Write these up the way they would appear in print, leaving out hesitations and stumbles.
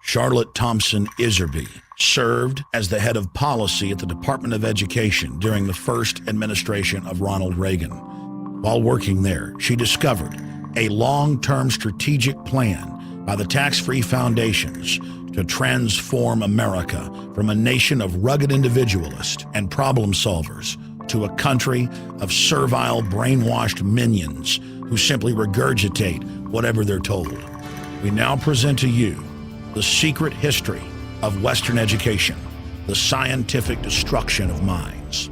Charlotte Thompson Iserbyt served as the head of policy at the Department of Education during the first administration of Ronald Reagan. While working there, she discovered a long-term strategic plan by the tax-free foundations to transform America from a nation of rugged individualists and problem solvers to a country of servile, brainwashed minions who simply regurgitate whatever they're told. We now present to you the secret history of Western education, the scientific destruction of minds.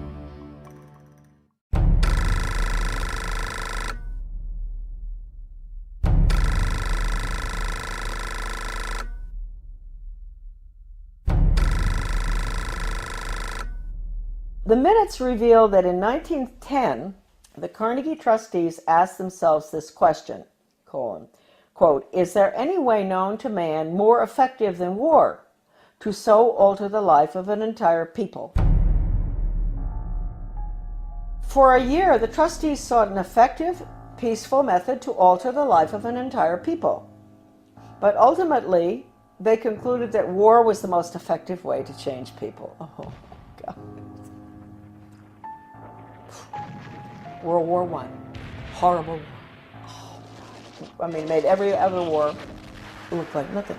The minutes reveal that in 1910, the Carnegie trustees asked themselves this question, quote, "Is there any way known to man more effective than war to so alter the life of an entire people?" For a year, the trustees sought an effective, peaceful method to alter the life of an entire people. But ultimately, they concluded that war was the most effective way to change people. Oh, God. World War I, horrible war. Oh, I mean, made every other war look like nothing.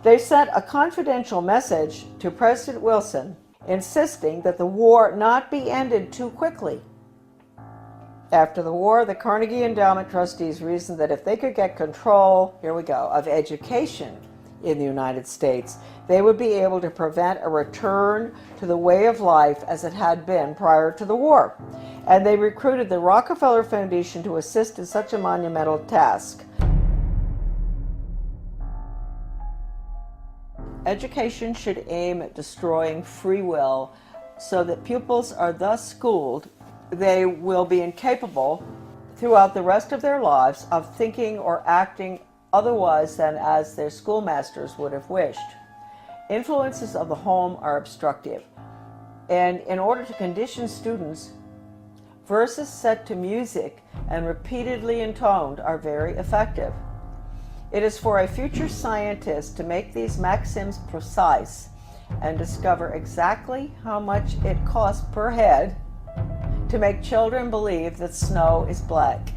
They sent a confidential message to President Wilson insisting that the war not be ended too quickly. After the war, the Carnegie Endowment trustees reasoned that if they could get control, here we go, of education in the United States, they would be able to prevent a return to the way of life as it had been prior to the war. And they recruited the Rockefeller Foundation to assist in such a monumental task. Education should aim at destroying free will so that pupils are thus schooled they will be incapable throughout the rest of their lives of thinking or acting otherwise than as their schoolmasters would have wished. Influences of the home are obstructive, and in order to condition students, verses set to music and repeatedly intoned are very effective. It is for a future scientist to make these maxims precise and discover exactly how much it costs per head to make children believe that snow is black.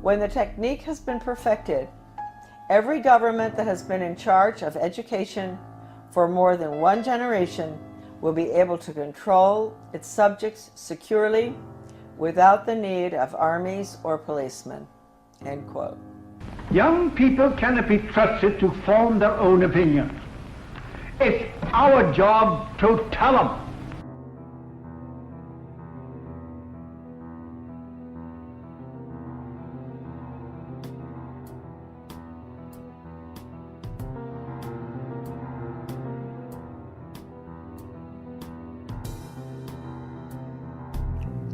When the technique has been perfected, every government that has been in charge of education for more than one generation will be able to control its subjects securely without the need of armies or policemen." End quote. Young people cannot be trusted to form their own opinions. It's our job to tell them.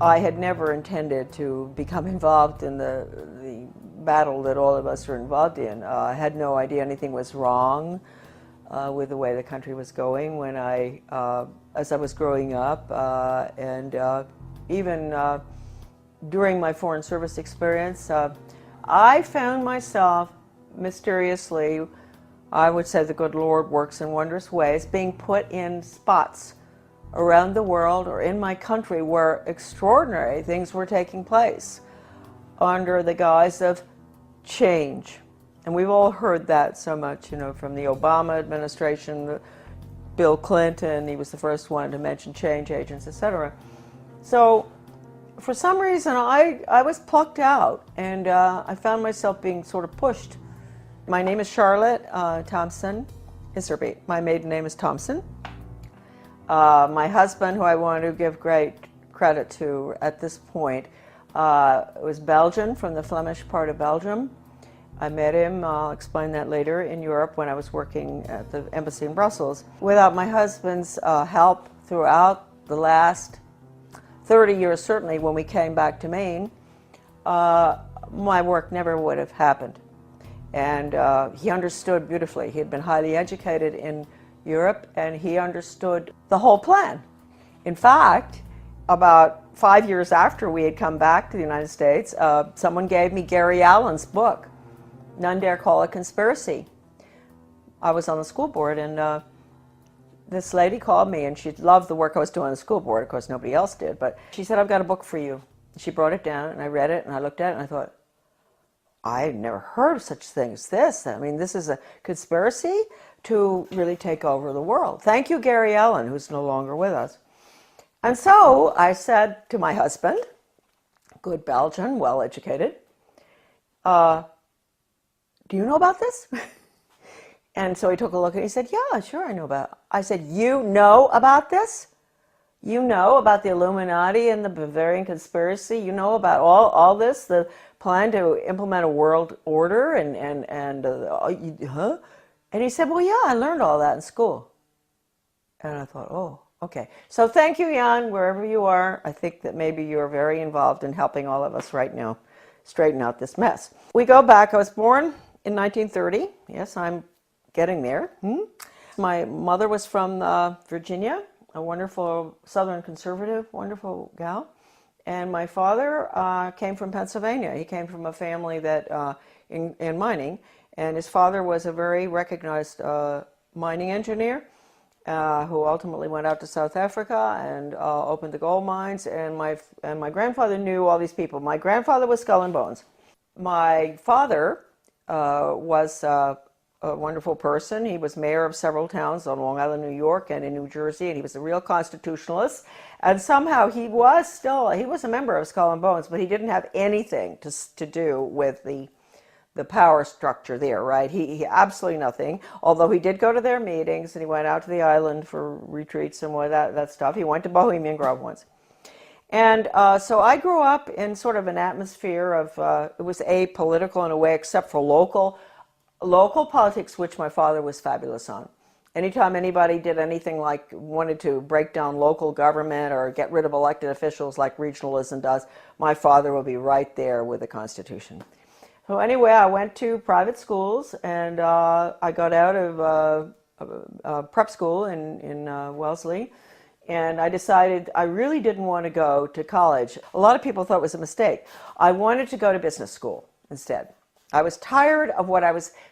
I had never intended to become involved in the battle that all of us are involved in. I had no idea anything was wrong with the way the country was going when as I was growing up, and even during my Foreign Service experience, I found myself mysteriously, I would say the good Lord works in wondrous ways, being put in spots around the world or in my country where extraordinary things were taking place under the guise of change. And we've all heard that so much, you know, from the Obama administration, Bill Clinton, he was the first one to mention change agents, etc. So for some reason I was plucked out, and I found myself being sort of pushed. My name is Charlotte Thompson Iserbyt. My maiden name is Thompson. My husband, who I want to give great credit to at this point, was Belgian, from the Flemish part of Belgium. I met him, I'll explain that later, in Europe when I was working at the embassy in Brussels. Without my husband's help throughout the last 30 years, certainly when we came back to Maine, my work never would have happened. And he understood beautifully. He had been highly educated in Europe, and he understood the whole plan. In fact, about 5 years after we had come back to the United States, someone gave me Gary Allen's book, None Dare Call It Conspiracy. I was on the school board, and this lady called me, and she loved the work I was doing on the school board. Of course, nobody else did, but she said, I've got a book for you. She brought it down, and I read it, and I looked at it, and I thought, I had never heard of such thing as this. I mean, this is a conspiracy to really take over the world. Thank you, Gary Allen, who's no longer with us. And so I said to my husband, good Belgian, well-educated, do you know about this? And so he took a look and he said, yeah, sure I know about it. I said, you know about this? You know about the Illuminati and the Bavarian conspiracy? You know about all this, the plan to implement a world order huh? And he said, well, yeah, I learned all that in school. And I thought, oh, okay. So thank you, Jan, wherever you are. I think that maybe you're very involved in helping all of us right now straighten out this mess. We go back. I was born in 1930. Yes, I'm getting there. My mother was from Virginia, a wonderful Southern conservative, wonderful gal. And my father came from Pennsylvania. He came from a family that in mining, and his father was a very recognized mining engineer who ultimately went out to South Africa and opened the gold mines. And my grandfather knew all these people. My grandfather was Skull and Bones. My father was a wonderful person. He was mayor of several towns on Long Island, New York, and in New Jersey, and he was a real constitutionalist. And somehow he was a member of Skull and Bones, but he didn't have anything to do with the power structure there, right? He absolutely nothing, although he did go to their meetings, and he went out to the island for retreats and all that stuff. He went to Bohemian Grove once. And so I grew up in sort of an atmosphere of, it was apolitical in a way, except for local politics, which my father was fabulous on. Anytime anybody did anything like wanted to break down local government or get rid of elected officials like regionalism does, my father would be right there with the Constitution. So anyway, I went to private schools, and I got out of prep school in Wellesley, and I decided I really didn't want to go to college. A lot of people thought it was a mistake. I wanted to go to business school instead. I was tired of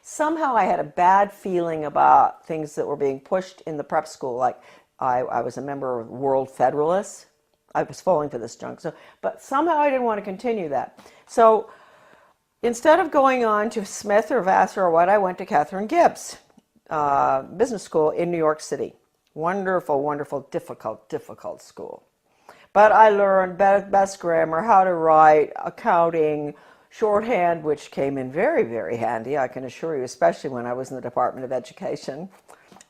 somehow I had a bad feeling about things that were being pushed in the prep school. Like I was a member of World Federalists. I was falling for this junk. But somehow I didn't want to continue that. So instead of going on to Smith or Vassar or what, I went to Catherine Gibbs Business School in New York City. Wonderful, wonderful, difficult school. But I learned best grammar, how to write, accounting, shorthand, which came in very, very handy, I can assure you, especially when I was in the Department of Education.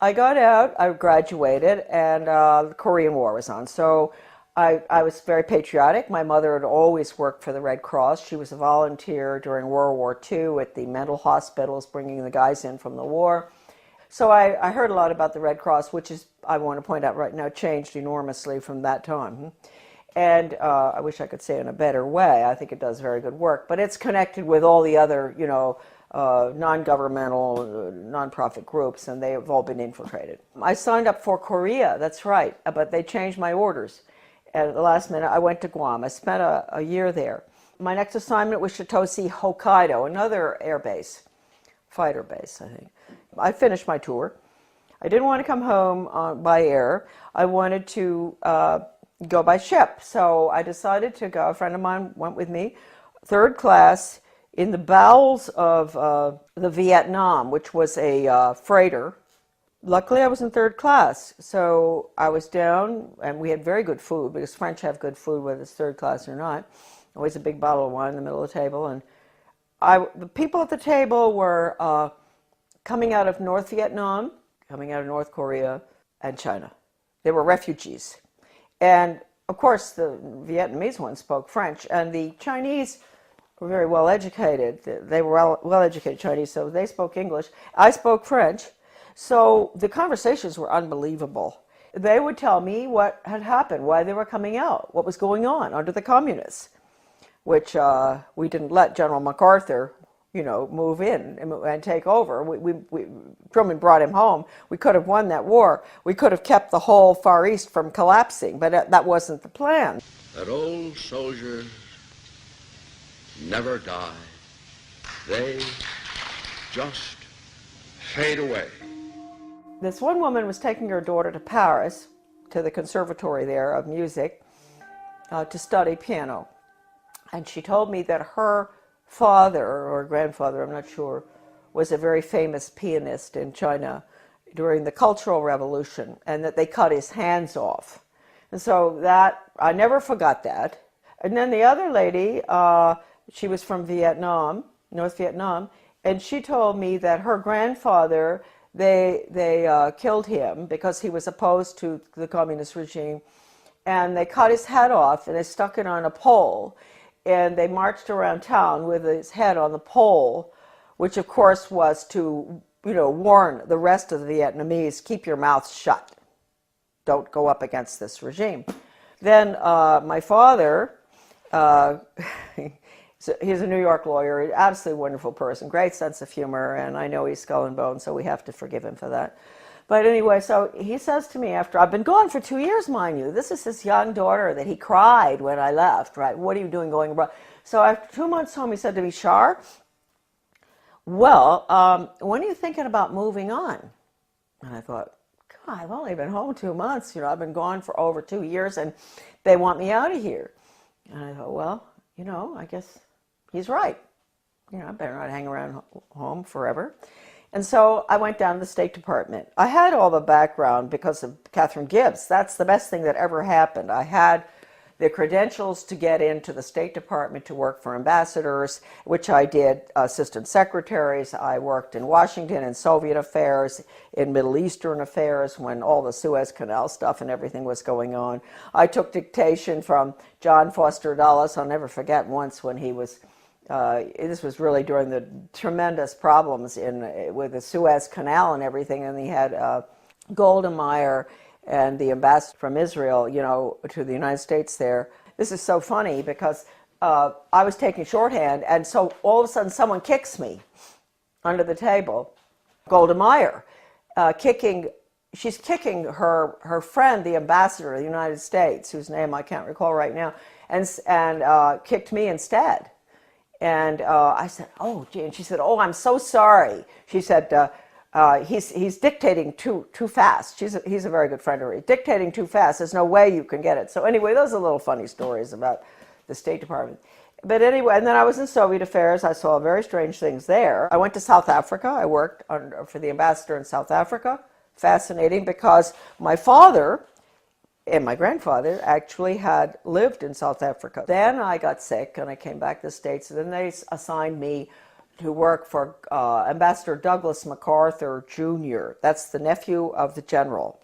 I got out, I graduated, and the Korean War was on. So I was very patriotic. My mother had always worked for the Red Cross. She was a volunteer during World War II at the mental hospitals, bringing the guys in from the war. So I heard a lot about the Red Cross, which is, I want to point out right now, changed enormously from that time. And I wish I could say it in a better way. I think it does very good work. But it's connected with all the other, non-governmental, non-profit groups, and they have all been infiltrated. I signed up for Korea, that's right, but they changed my orders. At the last minute, I went to Guam. I spent a year there. My next assignment was Shitoshi, Hokkaido, another air base, fighter base, I think. I finished my tour. I didn't want to come home by air. I wanted to go by ship. So I decided to go. A friend of mine went with me, third class, in the bowels of the Vietnam, which was a freighter. Luckily, I was in third class. So I was down, and we had very good food, because French have good food, whether it's third class or not. Always a big bottle of wine in the middle of the table. And the people at the table were coming out of North Vietnam, coming out of North Korea, and China. They were refugees. And, of course, the Vietnamese ones spoke French, and the Chinese were very well educated. They were well educated Chinese, so they spoke English. I spoke French, so the conversations were unbelievable. They would tell me what had happened, why they were coming out, what was going on under the communists, which we didn't let General MacArthur, move in and take over. Truman brought him home. We could have won that war. We could have kept the whole Far East from collapsing, but that wasn't the plan. That old soldiers never die. They just fade away. This one woman was taking her daughter to Paris, to the conservatory there of music, to study piano. And she told me that her father or grandfather, I'm not sure, was a very famous pianist in China during the Cultural Revolution, and that they cut his hands off. And so that, I never forgot that. And then the other lady, she was from Vietnam, North Vietnam, and she told me that her grandfather, they killed him because he was opposed to the communist regime, and they cut his head off and they stuck it on a pole, and they marched around town with his head on the pole, which of course was to, warn the rest of the Vietnamese, keep your mouths shut. Don't go up against this regime. Then my father, he's a New York lawyer, absolutely wonderful person, great sense of humor, and I know he's skull and bone, so we have to forgive him for that. But anyway, so he says to me after, I've been gone for 2 years, mind you. This is his young daughter that he cried when I left, right? What are you doing going abroad? So after 2 months home, he said to me, Shar, well, when are you thinking about moving on? And I thought, God, I've only been home 2 months. I've been gone for over 2 years, and they want me out of here. And I thought, well, I guess he's right. I better not hang around home forever. And so I went down to the State Department. I had all the background because of Catherine Gibbs. That's the best thing that ever happened. I had the credentials to get into the State Department to work for ambassadors, which I did, assistant secretaries. I worked in Washington in Soviet affairs, in Middle Eastern affairs when all the Suez Canal stuff and everything was going on. I took dictation from John Foster Dulles. I'll never forget once when he was this was really during the tremendous problems with the Suez Canal and everything, and he had Golda Meir and the ambassador from Israel, to the United States there. This is so funny because I was taking shorthand, and so all of a sudden someone kicks me under the table. Golda Meir, she's kicking her friend, the ambassador of the United States, whose name I can't recall right now, and kicked me instead. And I said, oh, gee. And she said, oh, I'm so sorry. She said, he's dictating too fast. He's a very good friend of hers. Dictating too fast. There's no way you can get it. So anyway, those are little funny stories about the State Department. But anyway, and then I was in Soviet affairs. I saw very strange things there. I went to South Africa. I worked for the ambassador in South Africa. Fascinating, because my father and my grandfather actually had lived in South Africa. Then I got sick and I came back to the States, and then they assigned me to work for Ambassador Douglas MacArthur Jr. That's the nephew of the general,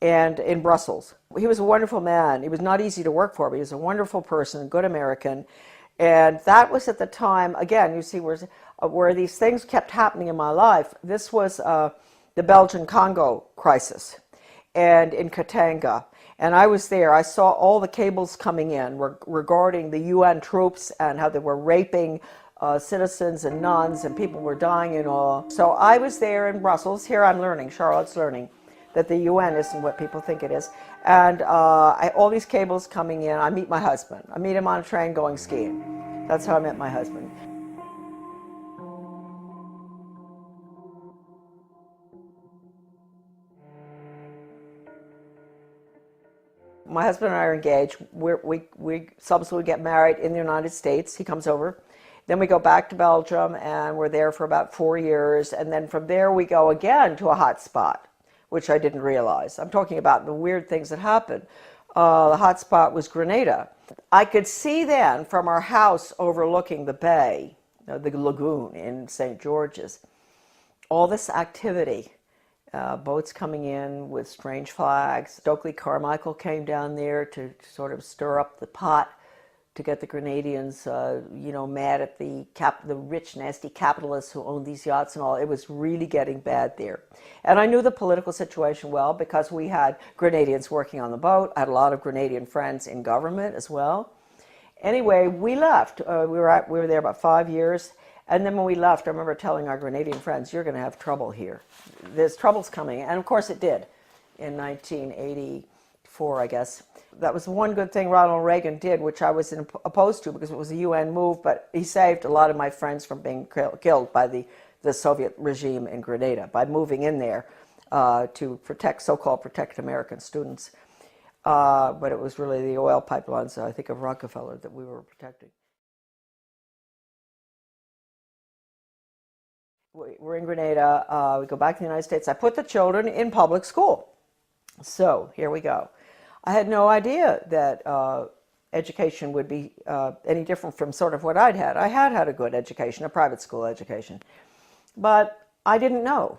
and in Brussels. He was a wonderful man. He was not easy to work for, but he was a wonderful person, good American. And that was at the time, again, you see where these things kept happening in my life. This was the Belgian Congo crisis, and in Katanga. And I was there. I saw all the cables coming in regarding the UN troops and how they were raping citizens and nuns, and people were dying and all. So I was there in Brussels. Here I'm learning, Charlotte's learning, that the UN isn't what people think it is. And all these cables coming in. I meet my husband. I meet him on a train going skiing. That's how I met my husband. My husband and I are engaged. We subsequently get married in the United States. He comes over. Then we go back to Belgium, and we're there for about 4 years. And then from there we go again to a hot spot, which I didn't realize. I'm talking about the weird things that happened. The hot spot was Grenada. I could see then from our house overlooking the bay, the lagoon in St. George's, all this activity. Boats coming in with strange flags. Stokely Carmichael came down there to sort of stir up the pot to get the Grenadians, mad at the rich, nasty capitalists who owned these yachts and all. It was really getting bad there. And I knew the political situation well because we had Grenadians working on the boat. I had a lot of Grenadian friends in government as well. Anyway, we left. We were there about 5 years. And then when we left, I remember telling our Grenadian friends, you're going to have trouble here. There's troubles coming. And of course it did in 1984, I guess. That was one good thing Ronald Reagan did, which I was opposed to because it was a UN move, but he saved a lot of my friends from being killed by the Soviet regime in Grenada by moving in there to protect, so-called protect American students. But it was really the oil pipelines, I think, of Rockefeller that we were protecting. We're in Grenada. We go back to the United States. I put the children in public school. So here we go. I had no idea that education would be any different from sort of what I'd had. I had had a good education, a private school education, but I didn't know.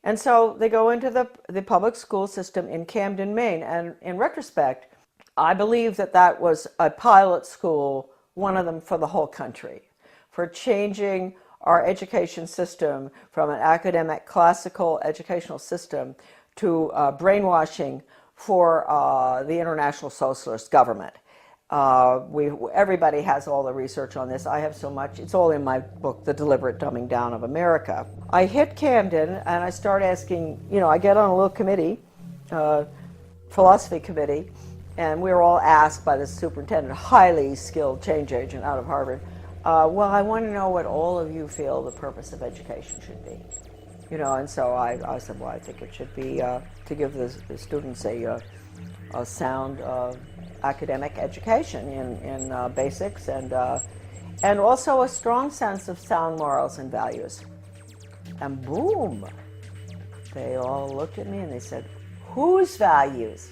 And so they go into the public school system in Camden, Maine. And in retrospect, I believe that that was a pilot school, one of them for the whole country, for changing our education system from an academic, classical educational system to brainwashing for the international socialist government. Everybody has all the research on this. I have so much. It's all in my book, The Deliberate Dumbing Down of America. I hit Camden and I start asking, I get on a little committee, philosophy committee, and we were all asked by the superintendent, a highly skilled change agent out of Harvard, well, I want to know what all of you feel the purpose of education should be. And so I said, well, I think it should be to give the students a sound academic education in basics and also a strong sense of sound morals and values. And boom, they all looked at me and they said, whose values?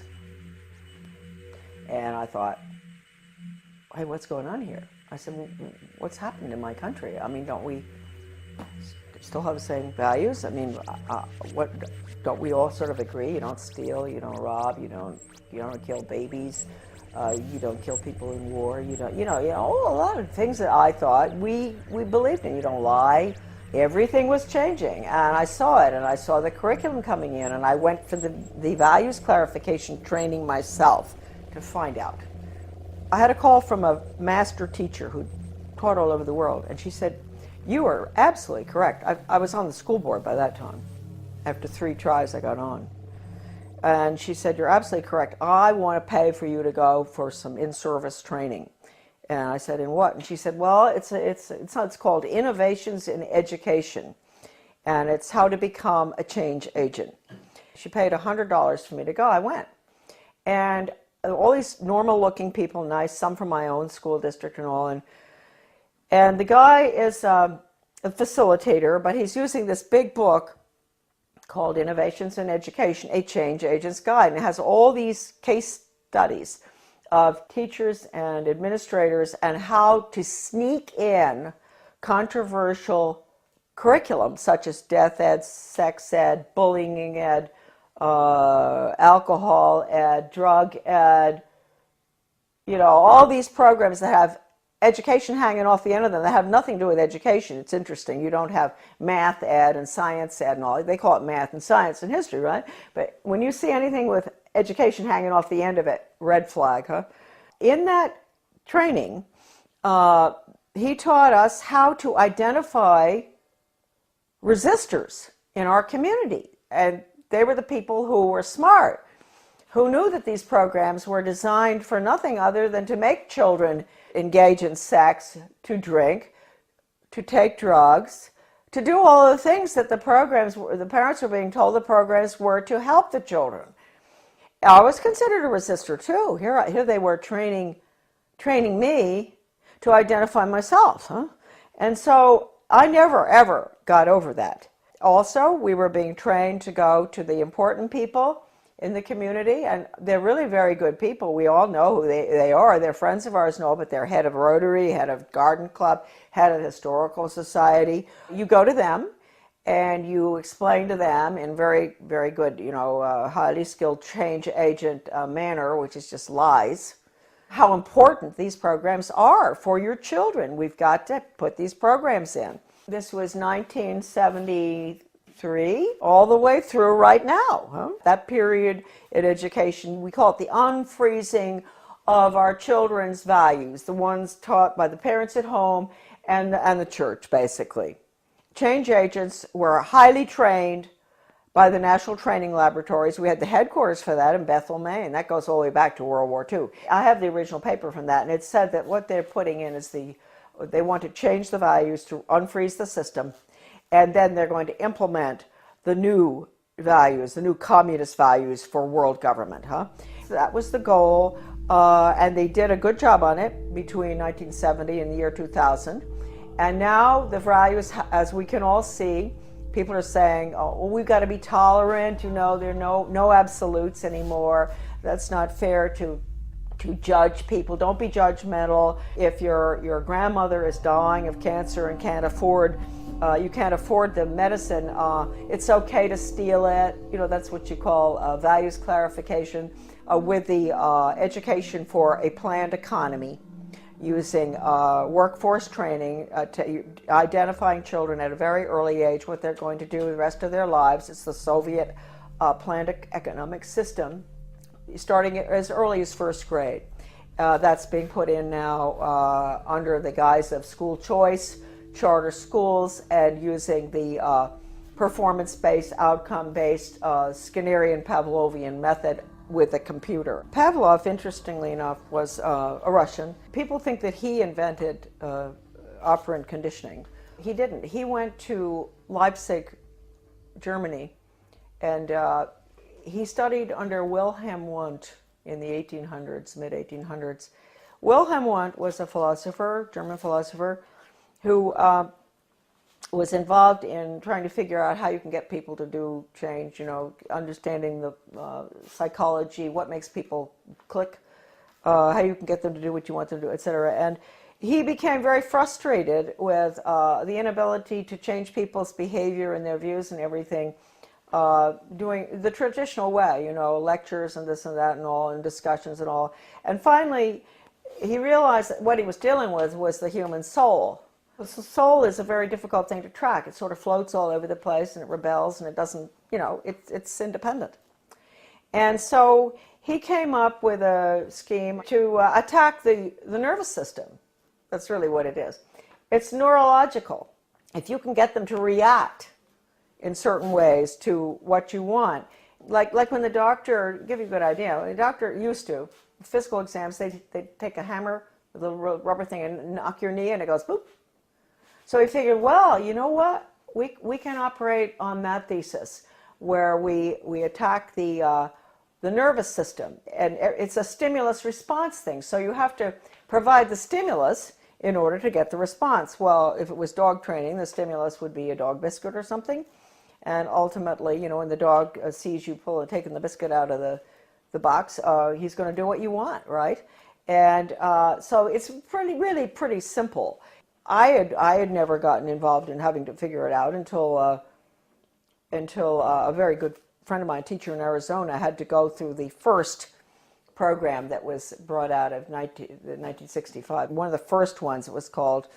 And I thought, hey, what's going on here? I said, well, what's happened in my country? I mean, don't we still have the same values? I mean, what don't we all sort of agree? You don't steal, you don't rob, you don't kill babies, you don't kill people in war, a lot of things that I thought we believed in. You don't lie. Everything was changing, and I saw it, and I saw the curriculum coming in, and I went for the values clarification training myself to find out. I had a call from a master teacher who taught all over the world, and she said, you are absolutely correct. I was on the school board by that time. After 3 tries, I got on. And she said, you're absolutely correct. I want to pay for you to go for some in-service training. And I said, in what? And she said, well, it's called Innovations in Education, and it's how to become a change agent. She paid $100 for me to go. I went. And all these normal-looking people, nice, some from my own school district and all, and the guy is a facilitator, but he's using this big book called Innovations in Education, a Change Agent's Guide, and it has all these case studies of teachers and administrators and how to sneak in controversial curriculum such as death ed, sex ed, bullying ed, alcohol ed, drug ed, all these programs that have education hanging off the end of them that have nothing to do with education. It's interesting. You don't have math ed and science ed and all. They call it math and science and history, right? But when you see anything with education hanging off the end of it, red flag, huh? In that training, he taught us how to identify resistors in our community. And they were the people who were smart, who knew that these programs were designed for nothing other than to make children engage in sex, to drink, to take drugs, to do all the things that the parents were being told the programs were to help the children. I was considered a resistor too. Here they were training me to identify myself, huh? And so I never, ever got over that. Also, we were being trained to go to the important people in the community, and they're really very good people. We all know who they are. They're friends of ours and all, but they're head of Rotary, head of Garden Club, head of Historical Society. You go to them and you explain to them in very, very good, highly skilled change agent manner, which is just lies, how important these programs are for your children. We've got to put these programs in. This was 1973, all the way through right now. Huh? That period in education, we call it the unfreezing of our children's values, the ones taught by the parents at home and the church, basically. Change agents were highly trained by the National Training Laboratories. We had the headquarters for that in Bethel, Maine. That goes all the way back to World War II. I have the original paper from that, and it said that what they're putting in is they want to change the values to unfreeze the system, and then they're going to implement the new values, the new communist values for world government. That was the goal, and they did a good job on it between 1970 and the year 2000. And now the values, as we can all see, people are saying, oh, well, we've got to be tolerant, there are no absolutes anymore. That's not fair to judge people. Don't be judgmental. If your grandmother is dying of cancer and you can't afford the medicine, it's okay to steal it. That's what you call values clarification. With the education for a planned economy, using workforce training, identifying children at a very early age, what they're going to do the rest of their lives. It's the Soviet planned economic system, starting as early as first grade. That's being put in now under the guise of school choice, charter schools, and using the performance-based, outcome-based Skinnerian Pavlovian method with a computer. Pavlov, interestingly enough, was a Russian. People think that he invented operant conditioning. He didn't. He went to Leipzig, Germany, and he studied under Wilhelm Wundt in the 1800s, mid-1800s. Wilhelm Wundt was a philosopher, German philosopher, who was involved in trying to figure out how you can get people to do change, understanding the psychology, what makes people click, how you can get them to do what you want them to do, etc. And he became very frustrated with the inability to change people's behavior and their views and everything, doing the traditional way, lectures and this and that and all, and discussions and all. And finally, he realized that what he was dealing with was the human soul. The soul is a very difficult thing to track. It sort of floats all over the place, and it rebels, and it doesn't, it's independent. And so he came up with a scheme to attack the nervous system. That's really what it is. It's neurological. If you can get them to react in certain ways to what you want, like when the doctor, give you a good idea, the doctor used to, physical exams, they take a hammer, a little rubber thing, and knock your knee, and it goes boop. So he figured, well, you know what? We can operate on that thesis, where we attack the nervous system, and it's a stimulus response thing. So you have to provide the stimulus in order to get the response. Well, if it was dog training, the stimulus would be a dog biscuit or something, and ultimately, when the dog sees you taking the biscuit out of the box, he's going to do what you want, right? And so it's really pretty simple. I had never gotten involved in having to figure it out until a very good friend of mine, a teacher in Arizona, had to go through the first program that was brought out of 1965. One of the first ones, it was called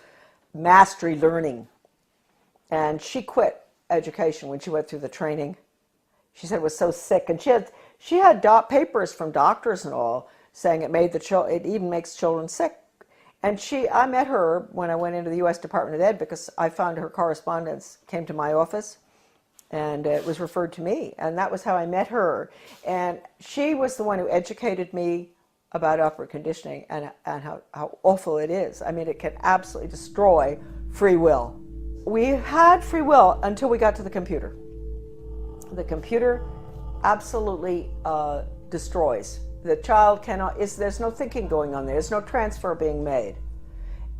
Mastery Learning. And she quit education when she went through the training. She said it was so sick, and she had papers from doctors and all saying it even makes children sick. And I met her when I went into the U.S. Department of Ed, because I found her correspondence came to my office, and it was referred to me, and that was how I met her. And she was the one who educated me about operant conditioning and how awful it is. I mean, it can absolutely destroy free will. We had free will until we got to the computer. The computer absolutely destroys. The child there's no thinking going on there. There's no transfer being made.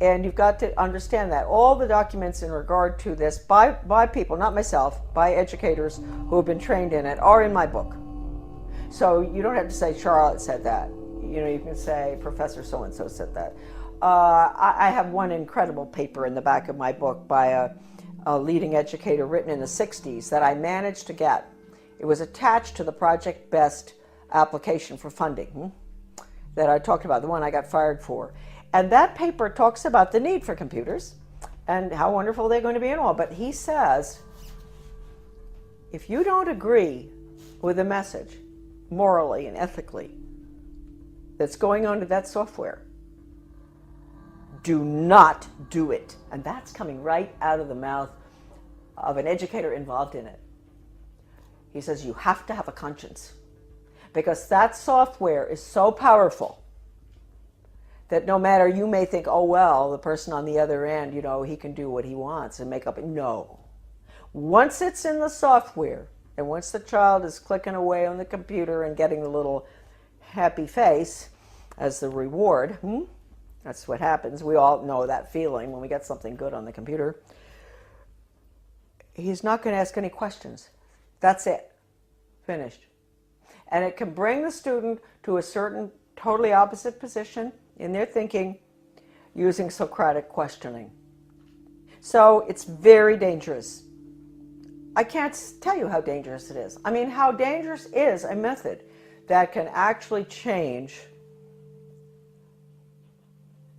And you've got to understand that. All the documents in regard to this by people, not myself, by educators who have been trained in it, are in my book. So you don't have to say Charlotte said that. You can say Professor so-and-so said that. I have one incredible paper in the back of my book by a leading educator written in the 60s that I managed to get. It was attached to the Project Best application for funding that I talked about, the one I got fired for. And that paper talks about the need for computers and how wonderful they're going to be and all. But he says, if you don't agree with the message morally and ethically that's going on to that software, Do not do it. And that's coming right out of the mouth of an educator involved in it. He says you have to have a conscience, because that software is so powerful that no matter, you may think, oh, well, the person on the other end, you know, he can do what he wants and make up. No. Once it's in the software, and once the child is clicking away on the computer and getting the little happy face as the reward, that's what happens. We all know that feeling when we get something good on the computer. He's not going to ask any questions. That's it. Finished. And it can bring the student to a certain totally opposite position in their thinking using Socratic questioning. So it's very dangerous. I can't tell you how dangerous it is. I mean, how dangerous is a method that can actually change,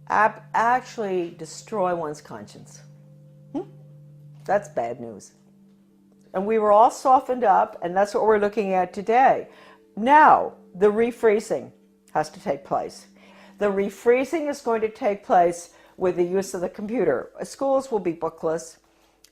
actually destroy one's conscience. That's bad news. And we were all softened up, and that's what we're looking at today. Now, the refreezing has to take place. The refreezing is going to take place with the use of the computer. Schools will be bookless.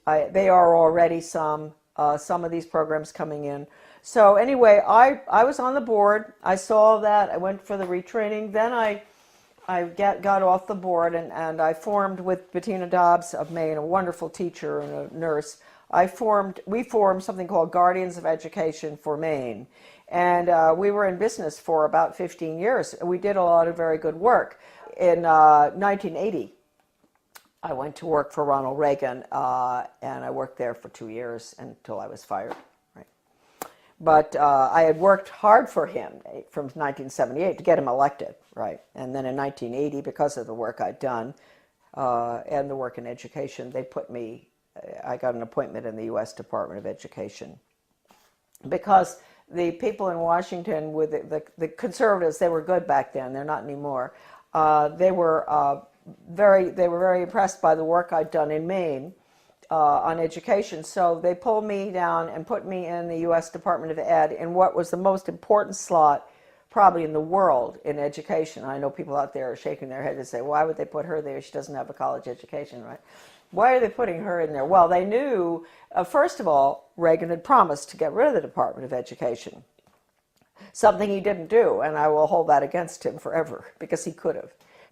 They are already some of these programs coming in. So anyway, I was on the board. I saw that. I went for the retraining. Then I got off the board, and I formed with Bettina Dobbs of Maine, a wonderful teacher and a nurse. We formed something called Guardians of Education for Maine. And we were in business for about 15 years. We did a lot of very good work. In 1980, I went to work for Ronald Reagan, and I worked there for 2 years until I was fired. Right? But I had worked hard for him from 1978 to get him elected. Right? And then in 1980, because of the work I'd done and the work in education, I got an appointment in the U.S. Department of Education. Because the people in Washington, with the conservatives, they were good back then. They're not anymore. They were very impressed by the work I'd done in Maine on education. So they pulled me down and put me in the U.S. Department of Ed in what was the most important slot probably in the world in education. I know people out there are shaking their head and say, why would they put her there? She doesn't have a college education, right? Why are they putting her in there? Well, they knew, first of all, Reagan had promised to get rid of the Department of Education, something he didn't do, and I will hold that against him forever, because he could have.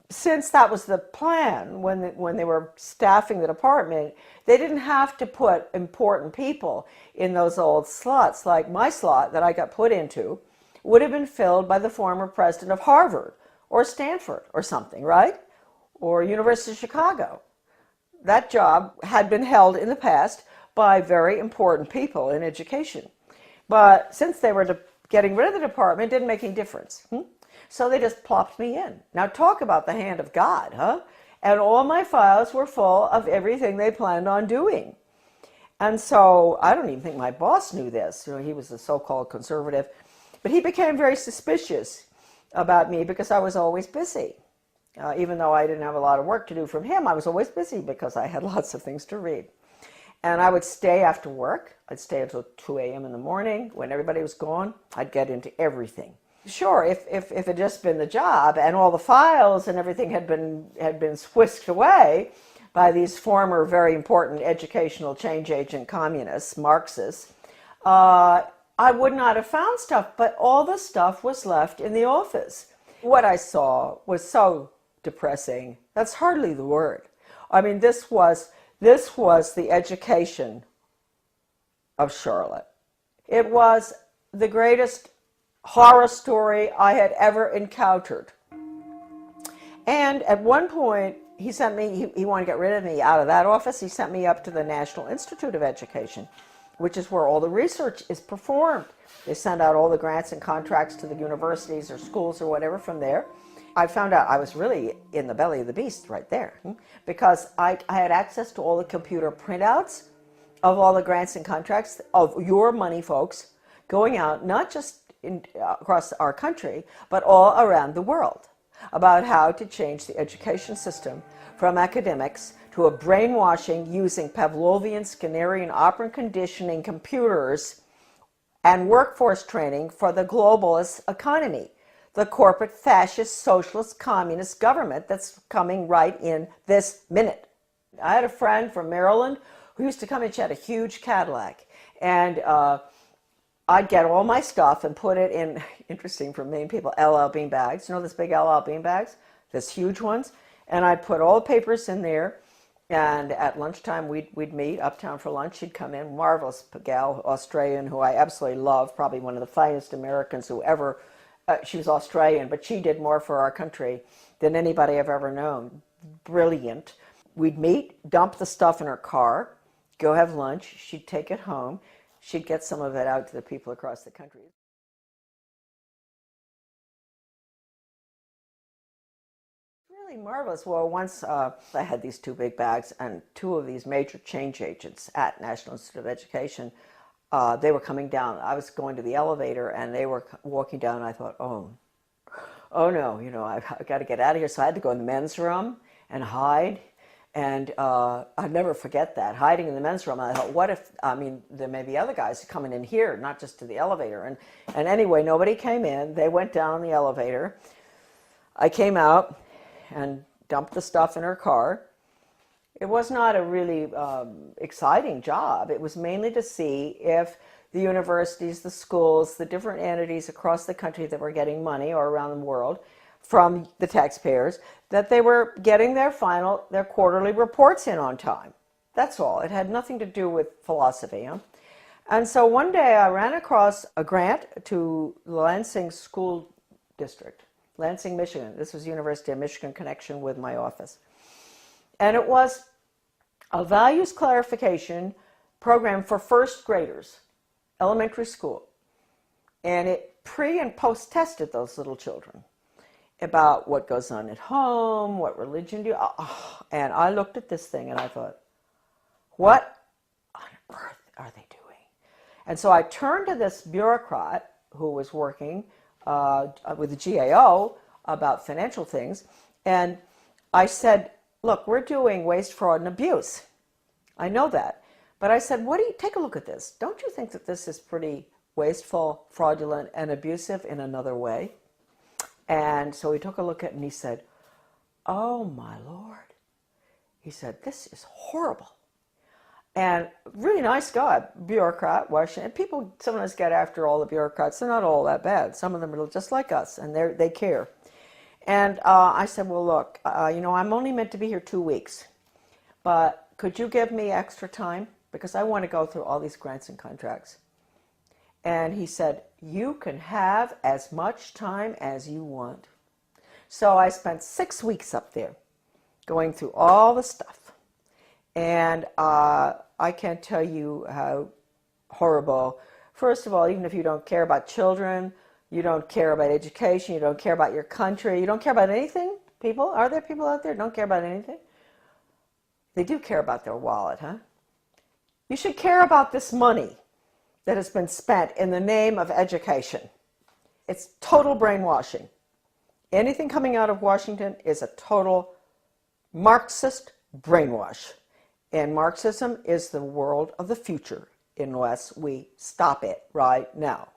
Since that was the plan, when they were staffing the department, they didn't have to put important people in those old slots. Like my slot that I got put into would have been filled by the former president of Harvard or Stanford or something, right? Or University of Chicago. That job had been held in the past by very important people in education. But since they were getting rid of the department, it didn't make any difference. So they just plopped me in. Now talk about the hand of God, huh? And all my files were full of everything they planned on doing. And so I don't even think my boss knew this. You know, he was a so-called conservative. But he became very suspicious about me because I was always busy. Even though I didn't have a lot of work to do from him, I was always busy because I had lots of things to read. And I would stay after work. I'd stay until 2 a.m. in the morning. When everybody was gone, I'd get into everything. Sure, if it had just been the job and all the files and everything had been whisked away by these former very important educational change agent communists, Marxists, I would not have found stuff, but all the stuff was left in the office. What I saw was so depressing. That's hardly the word. I mean, this was the education of Charlotte. It was the greatest horror story I had ever encountered. And at one point, he sent me, he wanted to get rid of me out of that office. He sent me up to the National Institute of Education, which is where all the research is performed. They send out all the grants and contracts to the universities or schools or whatever from there. I found out I was really in the belly of the beast right there, because I had access to all the computer printouts of all the grants and contracts of your money, folks, going out not just across our country, but all around the world, about how to change the education system from academics to a brainwashing using Pavlovian, Skinnerian, operant conditioning computers and workforce training for the globalist economy. the corporate fascist socialist communist government that's coming right in this minute. I had a friend from Maryland who used to come and she had a huge Cadillac, and I'd get all my stuff and put it in, interesting for Maine people, LL bean bags. You know those big LL bean bags? Those huge ones? And I'd put all the papers in there, and at lunchtime we'd meet uptown for lunch. She'd come in, marvelous gal, Australian, who I absolutely love, probably one of the finest Americans who ever, she was Australian, but she did more for our country than anybody I've ever known. Brilliant. We'd meet, dump the stuff in her car, go have lunch. She'd take it home. She'd get some of it out to the people across the country. Really marvelous. Well, once I had these two big bags, and two of these major change agents at National Institute of Education, they were coming down. I was going to the elevator, and they were walking down, and I thought, oh no, you know, I've got to get out of here. So I had to go in the men's room and hide. And I'd never forget that, hiding in the men's room. And I thought, what if, I mean, there may be other guys coming in here, not just to the elevator. And anyway, nobody came in. They went down the elevator. I came out and dumped the stuff in her car. It was not a really exciting job. It was mainly to see if the universities, the schools, the different entities across the country that were getting money, or around the world, from the taxpayers, that they were getting their quarterly reports in on time. That's all. It had nothing to do with philosophy. Huh? And so one day I ran across a grant to Lansing School District, Lansing, Michigan. This was University of Michigan connection with my office. And it was a values clarification program for first graders, elementary school. And it pre and post tested those little children about what goes on at home, what religion do you... And I looked at this thing and I thought, what on earth are they doing? And so I turned to this bureaucrat who was working with the GAO about financial things, and I said, look, we're doing waste, fraud, and abuse. I know that. But I said, take a look at this. Don't you think that this is pretty wasteful, fraudulent, and abusive in another way? And so he took a look at it and he said, oh my Lord. He said, this is horrible. And really nice guy, bureaucrat, Washington. People sometimes get after all the bureaucrats. They're not all that bad. Some of them are just like us, and they care. And I said, well, look, you know, I'm only meant to be here 2 weeks, but could you give me extra time? Because I want to go through all these grants and contracts. And he said, you can have as much time as you want. So I spent 6 weeks up there going through all the stuff. And I can't tell you how horrible. First of all, even if you don't care about children, you don't care about education, you don't care about your country, you don't care about anything, people? Are there people out there who don't care about anything? They do care about their wallet, huh? You should care about this money that has been spent in the name of education. It's total brainwashing. Anything coming out of Washington is a total Marxist brainwash. And Marxism is the world of the future unless we stop it right now.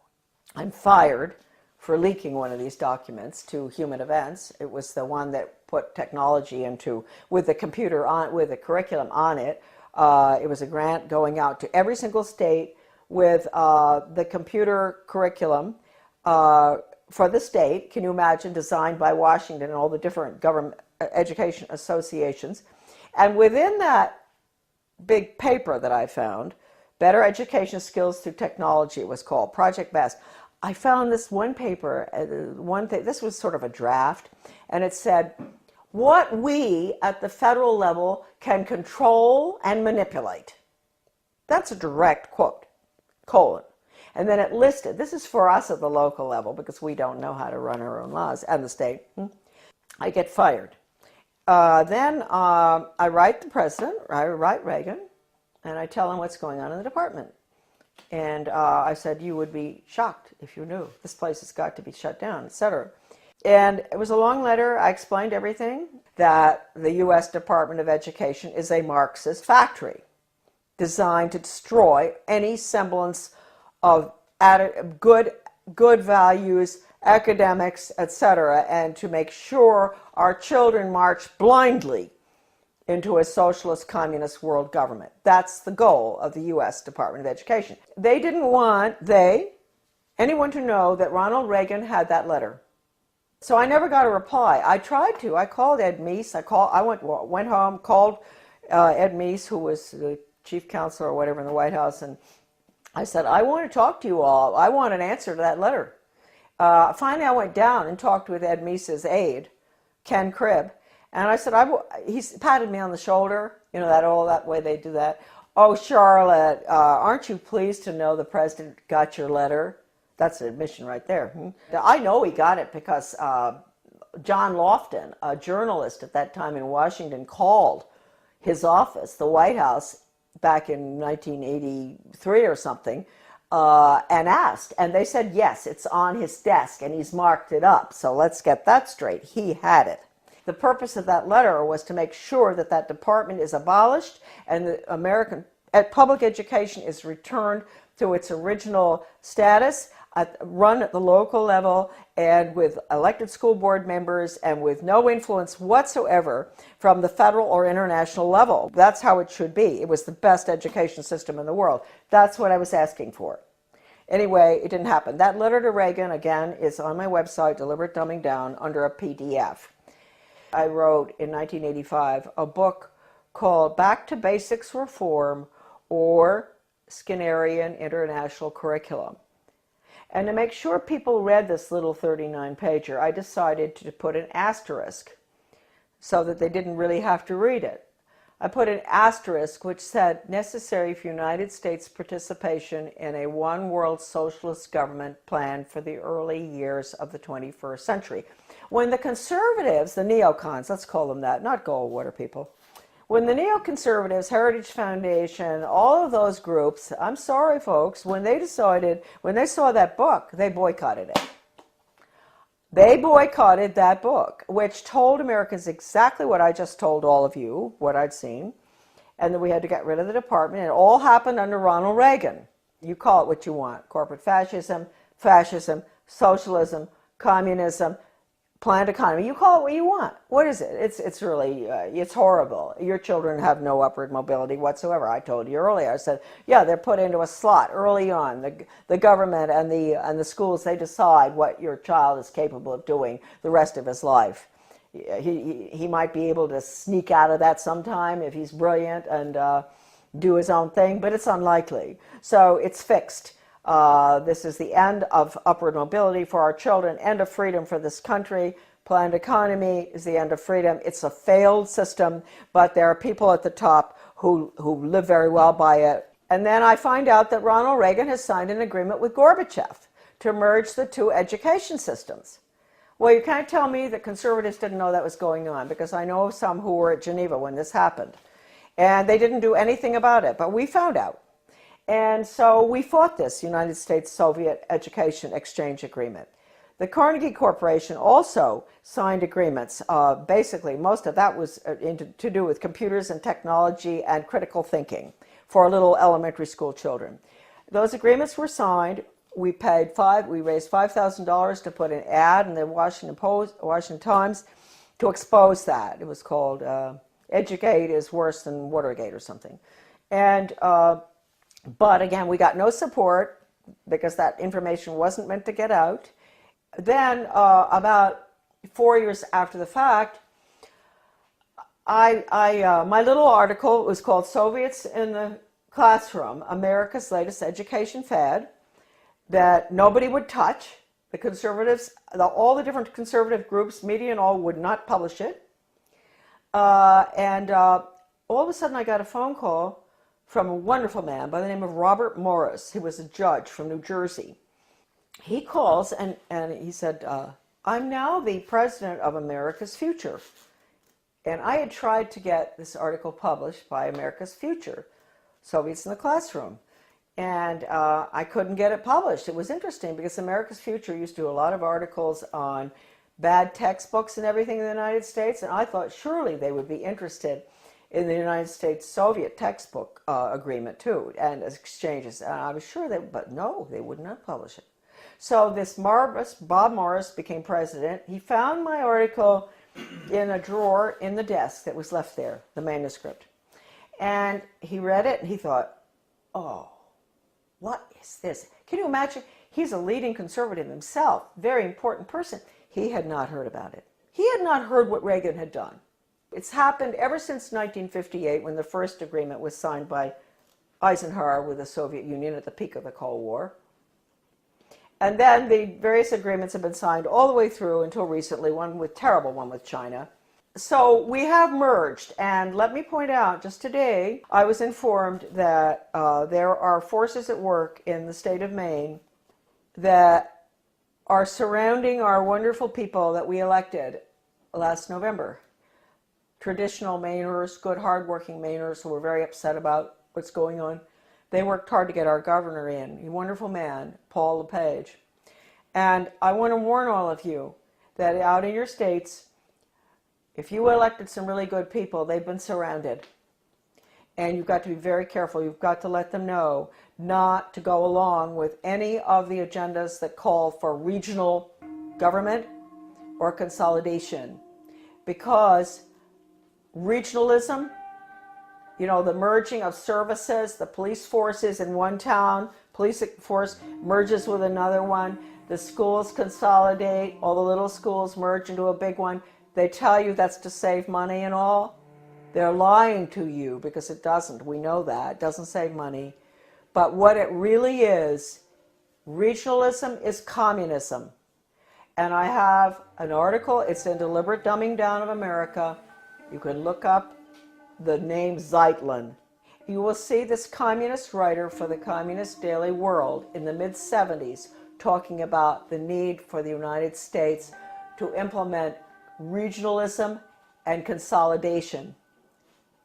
I'm fired for leaking one of these documents to Human Events. It was the one that put technology into, with the computer on, with the curriculum on it. It was a grant going out to every single state with the computer curriculum for the state. Can you imagine, designed by Washington and all the different government education associations. And within that big paper that I found, Better Education Skills Through Technology, it was called, Project BEST. I found this one paper, this was sort of a draft, and it said, what we at the federal level can control and manipulate. That's a direct quote, colon. And then it listed, this is for us at the local level because we don't know how to run our own laws, and the state. I get fired. Then I write the president, I write Reagan, and I tell him what's going on in the department. And I said, you would be shocked if you knew. This place has got to be shut down, etc. And it was a long letter. I explained everything, that the U.S. Department of Education is a Marxist factory designed to destroy any semblance of good values academics, etc., and to make sure our children march blindly into a socialist communist world government. That's the goal of the U.S. Department of Education. They didn't want anyone to know that Ronald Reagan had that letter. So I never got a reply. I tried to. I called Ed Meese. I went home, called Ed Meese, who was the chief counselor or whatever in the White House, and I said, I want to talk to you all. I want an answer to that letter. Finally, I went down and talked with Ed Meese's aide, Ken Cribb, and I said, he patted me on the shoulder, you know, that way they do that. Oh, Charlotte, aren't you pleased to know the president got your letter? That's an admission right there. I know he got it because John Lofton, a journalist at that time in Washington, called his office, the White House, back in 1983 or something, and asked. And they said, yes, it's on his desk, and he's marked it up. So let's get that straight. He had it. The purpose of that letter was to make sure that that department is abolished and the American public education is returned to its original status, run at the local level and with elected school board members and with no influence whatsoever from the federal or international level. That's how it should be. It was the best education system in the world. That's what I was asking for. Anyway, it didn't happen. That letter to Reagan, again, is on my website, Deliberate Dumbing Down, under a PDF. I wrote in 1985 a book called Back to Basics Reform, or Skinnerian International Curriculum. And to make sure people read this little 39-pager, I decided to put an asterisk so that they didn't really have to read it. I put an asterisk which said, necessary for United States participation in a one-world socialist government plan for the early years of the 21st century. When the conservatives, the neocons, let's call them that, not Goldwater people, when the neoconservatives, Heritage Foundation, all of those groups, I'm sorry folks, when they saw that book, they boycotted it. They boycotted that book, which told Americans exactly what I just told all of you, what I'd seen, and that we had to get rid of the department. It all happened under Ronald Reagan. You call it what you want, corporate fascism, socialism, communism, planned economy. You call it what you want. What is it? It's really, it's horrible. Your children have no upward mobility whatsoever. I told you earlier. I said, yeah, they're put into a slot early on. The government and the schools, they decide what your child is capable of doing the rest of his life. He might be able to sneak out of that sometime if he's brilliant and do his own thing, but it's unlikely. So it's fixed. This is the end of upward mobility for our children, end of freedom for this country. Planned economy is the end of freedom. It's a failed system, but there are people at the top who live very well by it. And then I find out that Ronald Reagan has signed an agreement with Gorbachev to merge the two education systems. Well, you can't tell me that conservatives didn't know that was going on, because I know of some who were at Geneva when this happened. And they didn't do anything about it, but we found out. And so we fought this United States-Soviet Education Exchange Agreement. The Carnegie Corporation also signed agreements. Basically, most of that was to do with computers and technology and critical thinking for little elementary school children. Those agreements were signed. We raised $5,000 to put an ad in the Washington Times to expose that. It was called Educate is Worse Than Watergate or something. And but again, we got no support because that information wasn't meant to get out. Then, about 4 years after the fact, my little article was called Soviets in the Classroom, America's Latest Education Fad, that nobody would touch. The conservatives, all the different conservative groups, media and all, would not publish it. And all of a sudden I got a phone call from a wonderful man by the name of Robert Morris. He was a judge from New Jersey. He calls and he said, I'm now the president of America's Future. And I had tried to get this article published by America's Future, Soviets in the Classroom. And I couldn't get it published. It was interesting because America's Future used to do a lot of articles on bad textbooks and everything in the United States. And I thought surely they would be interested in the United States-Soviet textbook agreement too, and exchanges. And I was sure but no, they would not publish it. So this marvelous Bob Morris became president. He found my article in a drawer in the desk that was left there, the manuscript. And he read it and he thought, oh, what is this? Can you imagine? He's a leading conservative himself, very important person. He had not heard about it. He had not heard what Reagan had done. It's happened ever since 1958 when the first agreement was signed by Eisenhower with the Soviet Union at the peak of the Cold War. And then the various agreements have been signed all the way through until recently, one with China. So we have merged, and let me point out, just today, I was informed that there are forces at work in the state of Maine that are surrounding our wonderful people that we elected last November. Traditional Mainers, good, hardworking Mainers who were very upset about what's going on. They worked hard to get our governor in, a wonderful man, Paul LePage. And I want to warn all of you that out in your states, if you elected some really good people, they've been surrounded. And you've got to be very careful. You've got to let them know not to go along with any of the agendas that call for regional government or consolidation. Because regionalism, you know, the merging of services, the police forces in one town, police force merges with another one, the schools consolidate, all the little schools merge into a big one. They tell you that's to save money and all. They're lying to you because it doesn't. We know that. It doesn't save money. But what it really is, regionalism is communism. And I have an article, it's in Deliberate Dumbing Down of America. You can look up the name Zeitlin. You will see this communist writer for the Communist Daily World in the mid-70s talking about the need for the United States to implement regionalism and consolidation.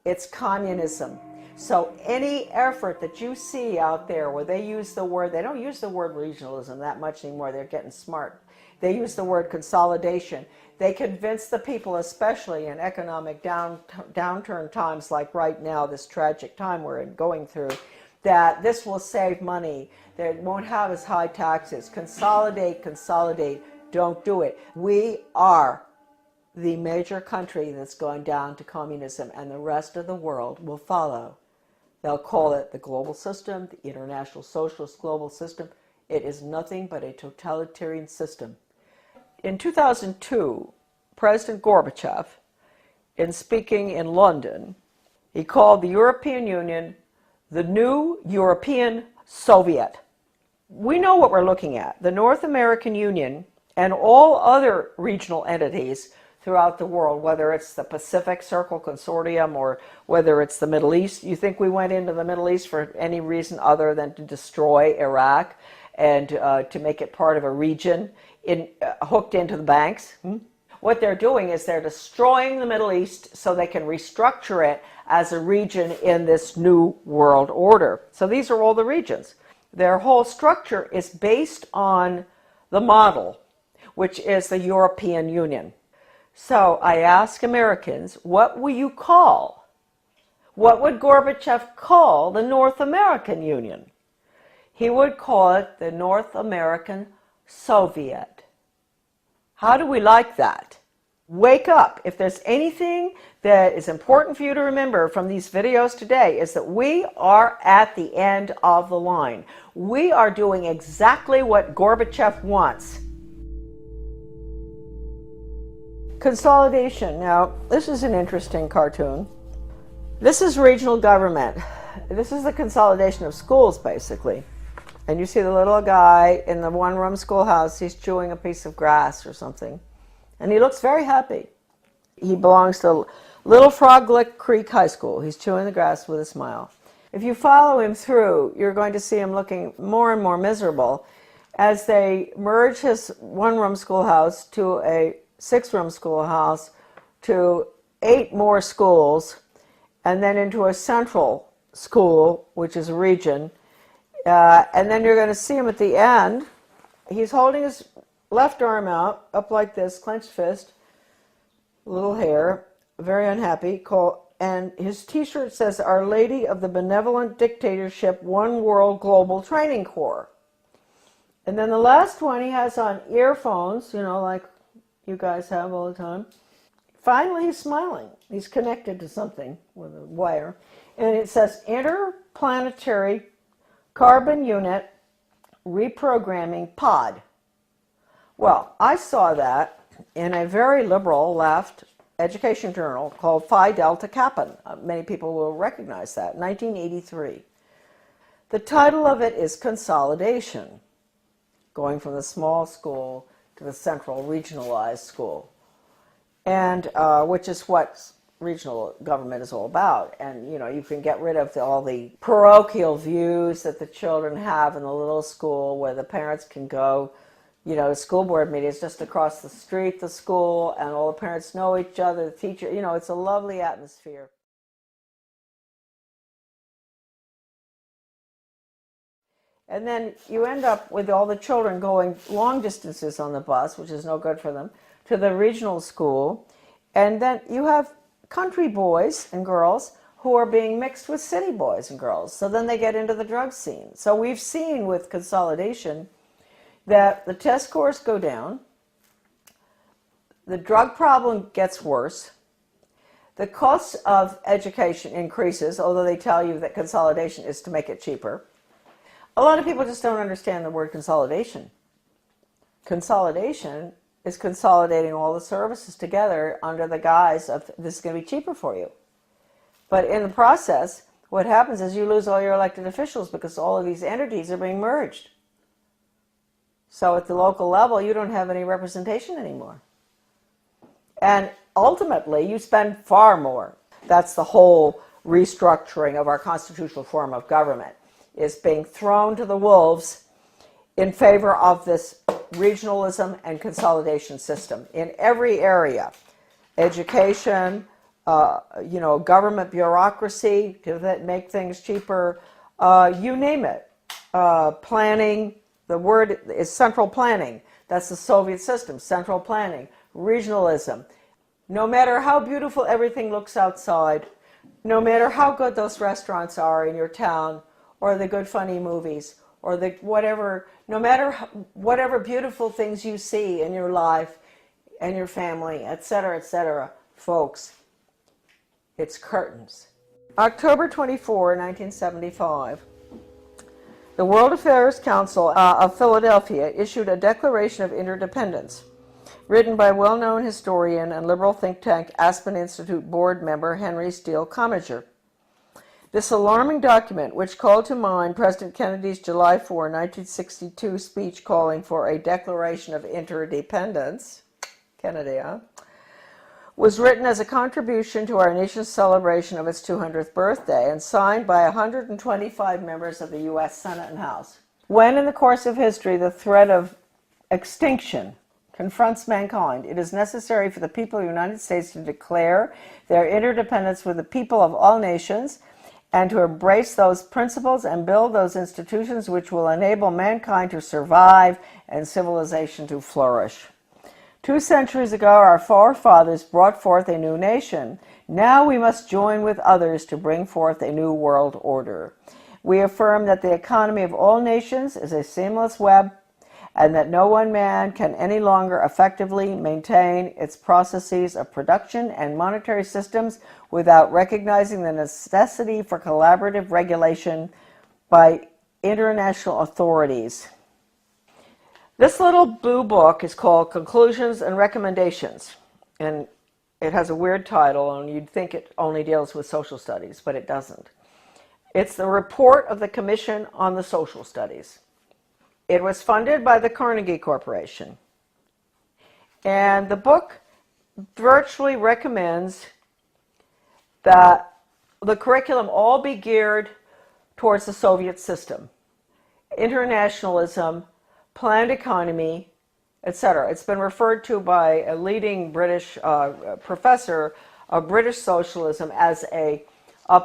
It's communism. So any effort that you see out there where they use the word, they don't use the word regionalism that much anymore, they're getting smart. They use the word consolidation. They convince the people, especially in economic downturn times like right now, this tragic time we're going through, that this will save money, that it won't have as high taxes. Consolidate, consolidate, don't do it. We are the major country that's going down to communism, and the rest of the world will follow. They'll call it the global system, the international socialist global system. It is nothing but a totalitarian system. In 2002, President Gorbachev, in speaking in London, he called the European Union the new European Soviet. We know what we're looking at. The North American Union and all other regional entities throughout the world, whether it's the Pacific Circle Consortium or whether it's the Middle East. You think we went into the Middle East for any reason other than to destroy Iraq and to make it part of a region hooked into the banks? What they're doing is they're destroying the Middle East so they can restructure it as a region in this new world order. So these are all the regions. Their whole structure is based on the model, which is the European Union. So I ask Americans, what will you call? What would Gorbachev call the North American Union? He would call it the North American Soviet. How do we like that? Wake up. If there's anything that is important for you to remember from these videos today, is that we are at the end of the line. We are doing exactly what Gorbachev wants. Consolidation. Now, this is an interesting cartoon. This is regional government. This is the consolidation of schools, basically. And you see the little guy in the one-room schoolhouse, he's chewing a piece of grass or something. And he looks very happy. He belongs to Little Frog Lick Creek High School. He's chewing the grass with a smile. If you follow him through, you're going to see him looking more and more miserable as they merge his one-room schoolhouse to a six-room schoolhouse, to 8 more schools, and then into a central school, which is a region. And then you're going to see him at the end. He's holding his left arm out, up like this, clenched fist, little hair, very unhappy. And his t-shirt says, Our Lady of the Benevolent Dictatorship, One World Global Training Corps. And then the last one, he has on earphones, like you guys have all the time. Finally, he's smiling. He's connected to something with a wire. And it says Interplanetary Carbon Unit Reprogramming Pod. Well, I saw that in a very liberal left education journal called Phi Delta Kappa. Many people will recognize that, 1983. The title of it is Consolidation, going from the small school to the central regionalized school, and which is what regional government is all about. And you can get rid of all the parochial views that the children have in the little school, where the parents can go, school board meetings just across the street, the school, and all the parents know each other, the teacher, it's a lovely atmosphere. And then you end up with all the children going long distances on the bus, which is no good for them, to the regional school. And then you have country boys and girls who are being mixed with city boys and girls. So then they get into the drug scene. So we've seen with consolidation that the test scores go down, the drug problem gets worse, the cost of education increases, although they tell you that consolidation is to make it cheaper. A lot of people just don't understand the word consolidation. Consolidation is consolidating all the services together under the guise of this is going to be cheaper for you. But in the process, what happens is you lose all your elected officials because all of these entities are being merged. So at the local level, you don't have any representation anymore. And ultimately, you spend far more. That's the whole restructuring of our constitutional form of government, is being thrown to the wolves in favor of this regionalism and consolidation system in every area. Education, government bureaucracy to make things cheaper, you name it. Planning, the word is central planning. That's the Soviet system, central planning, regionalism. No matter how beautiful everything looks outside, no matter how good those restaurants are in your town, or the good funny movies, or the whatever, no matter whatever beautiful things you see in your life and your family, etc., folks, it's curtains. October 24, 1975, the World Affairs Council of Philadelphia issued a Declaration of Interdependence, written by well-known historian and liberal think tank Aspen Institute board member Henry Steele Commager. This alarming document, which called to mind President Kennedy's July 4, 1962 speech calling for a Declaration of Interdependence, Kennedy, was written as a contribution to our nation's celebration of its 200th birthday and signed by 125 members of the U.S. Senate and House. When in the course of history the threat of extinction confronts mankind, it is necessary for the people of the United States to declare their interdependence with the people of all nations and to embrace those principles and build those institutions which will enable mankind to survive and civilization to flourish. 2 centuries ago, our forefathers brought forth a new nation. Now we must join with others to bring forth a new world order. We affirm that the economy of all nations is a seamless web, and that no one man can any longer effectively maintain its processes of production and monetary systems without recognizing the necessity for collaborative regulation by international authorities. This little blue book is called Conclusions and Recommendations, and it has a weird title, and you'd think it only deals with social studies, but it doesn't. It's the report of the Commission on the Social Studies. It was funded by the Carnegie Corporation. And the book virtually recommends that the curriculum all be geared towards the Soviet system. Internationalism, planned economy, etc. It's been referred to by a leading British professor of British socialism as a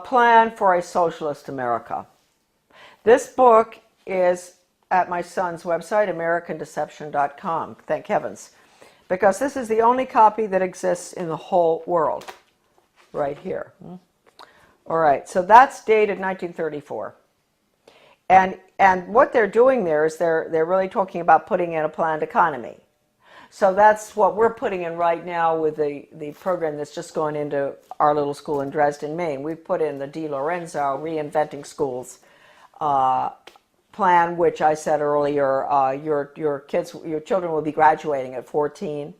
plan for a socialist America. This book is at my son's website, AmericanDeception.com, thank heavens, because this is the only copy that exists in the whole world, right here. All right, so that's dated 1934. And what they're doing there is they're really talking about putting in a planned economy. So that's what we're putting in right now with the program that's just gone into our little school in Dresden, Maine. We've put in the Di Lorenzo Reinventing Schools plan, which I said earlier, your children will be graduating at 14